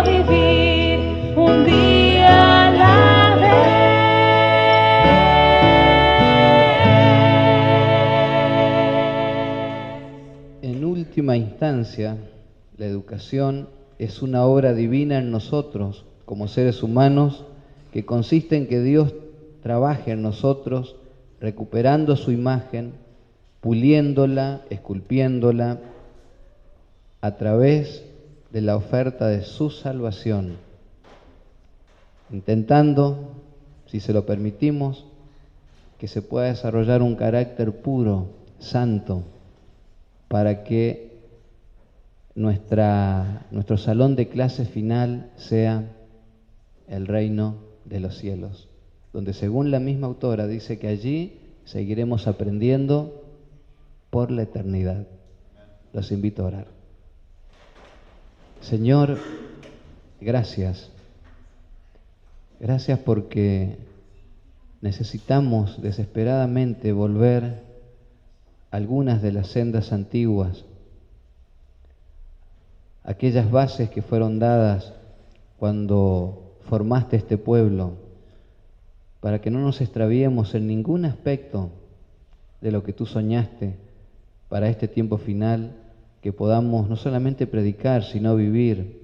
vivir un día a la vez. En última instancia, la educación es una obra divina en nosotros como seres humanos que consiste en que Dios trabaje en nosotros recuperando su imagen, puliéndola, esculpiéndola a través de la oferta de su salvación, intentando, si se lo permitimos, que se pueda desarrollar un carácter puro, santo, para que nuestro salón de clase final sea el reino de los cielos, donde según la misma autora dice que allí seguiremos aprendiendo por la eternidad. Los invito a orar. Señor, gracias. Gracias porque necesitamos desesperadamente volver a algunas de las sendas antiguas, aquellas bases que fueron dadas cuando formaste este pueblo, para que no nos extraviemos en ningún aspecto de lo que tú soñaste para este tiempo final, que podamos no solamente predicar, sino vivir,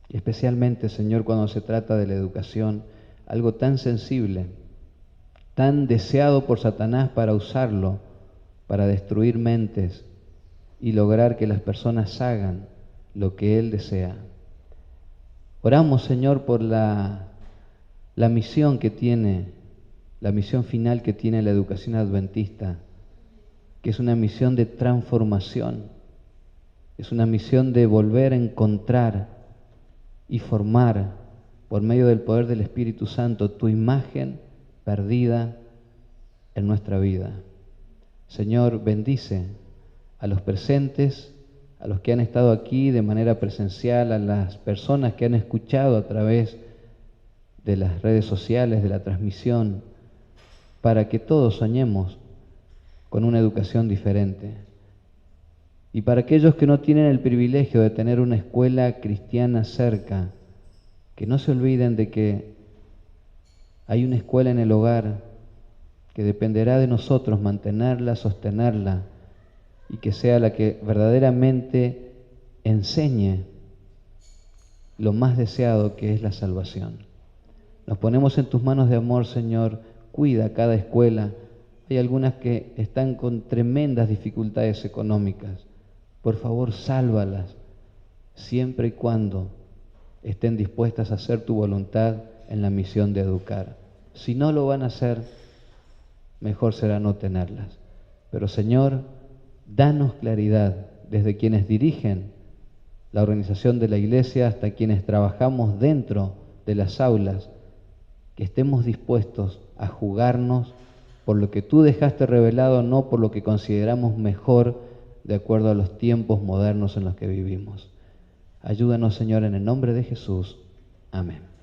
y especialmente, Señor, cuando se trata de la educación, algo tan sensible, tan deseado por Satanás para usarlo, para destruir mentes y lograr que las personas hagan lo que él desea. Oramos, Señor, por la misión que tiene, la misión final que tiene la educación adventista, que es una misión de transformación, es una misión de volver a encontrar y formar por medio del poder del Espíritu Santo tu imagen perdida en nuestra vida. Señor, bendice a los presentes, a los que han estado aquí de manera presencial, a las personas que han escuchado a través de las redes sociales, de la transmisión, para que todos soñemos con una educación diferente. Y para aquellos que no tienen el privilegio de tener una escuela cristiana cerca, que no se olviden de que hay una escuela en el hogar, que dependerá de nosotros mantenerla, sostenerla, y que sea la que verdaderamente enseñe lo más deseado, que es la salvación. Nos ponemos en tus manos de amor, Señor. Cuida cada escuela. Hay algunas que están con tremendas dificultades económicas. Por favor, sálvalas, siempre y cuando estén dispuestas a hacer tu voluntad en la misión de educar. Si no lo van a hacer, mejor será no tenerlas. Pero, Señor, danos claridad, desde quienes dirigen la organización de la iglesia hasta quienes trabajamos dentro de las aulas, que estemos dispuestos a jugarnos por lo que tú dejaste revelado, no por lo que consideramos mejor de acuerdo a los tiempos modernos en los que vivimos. Ayúdanos, Señor, en el nombre de Jesús. Amén.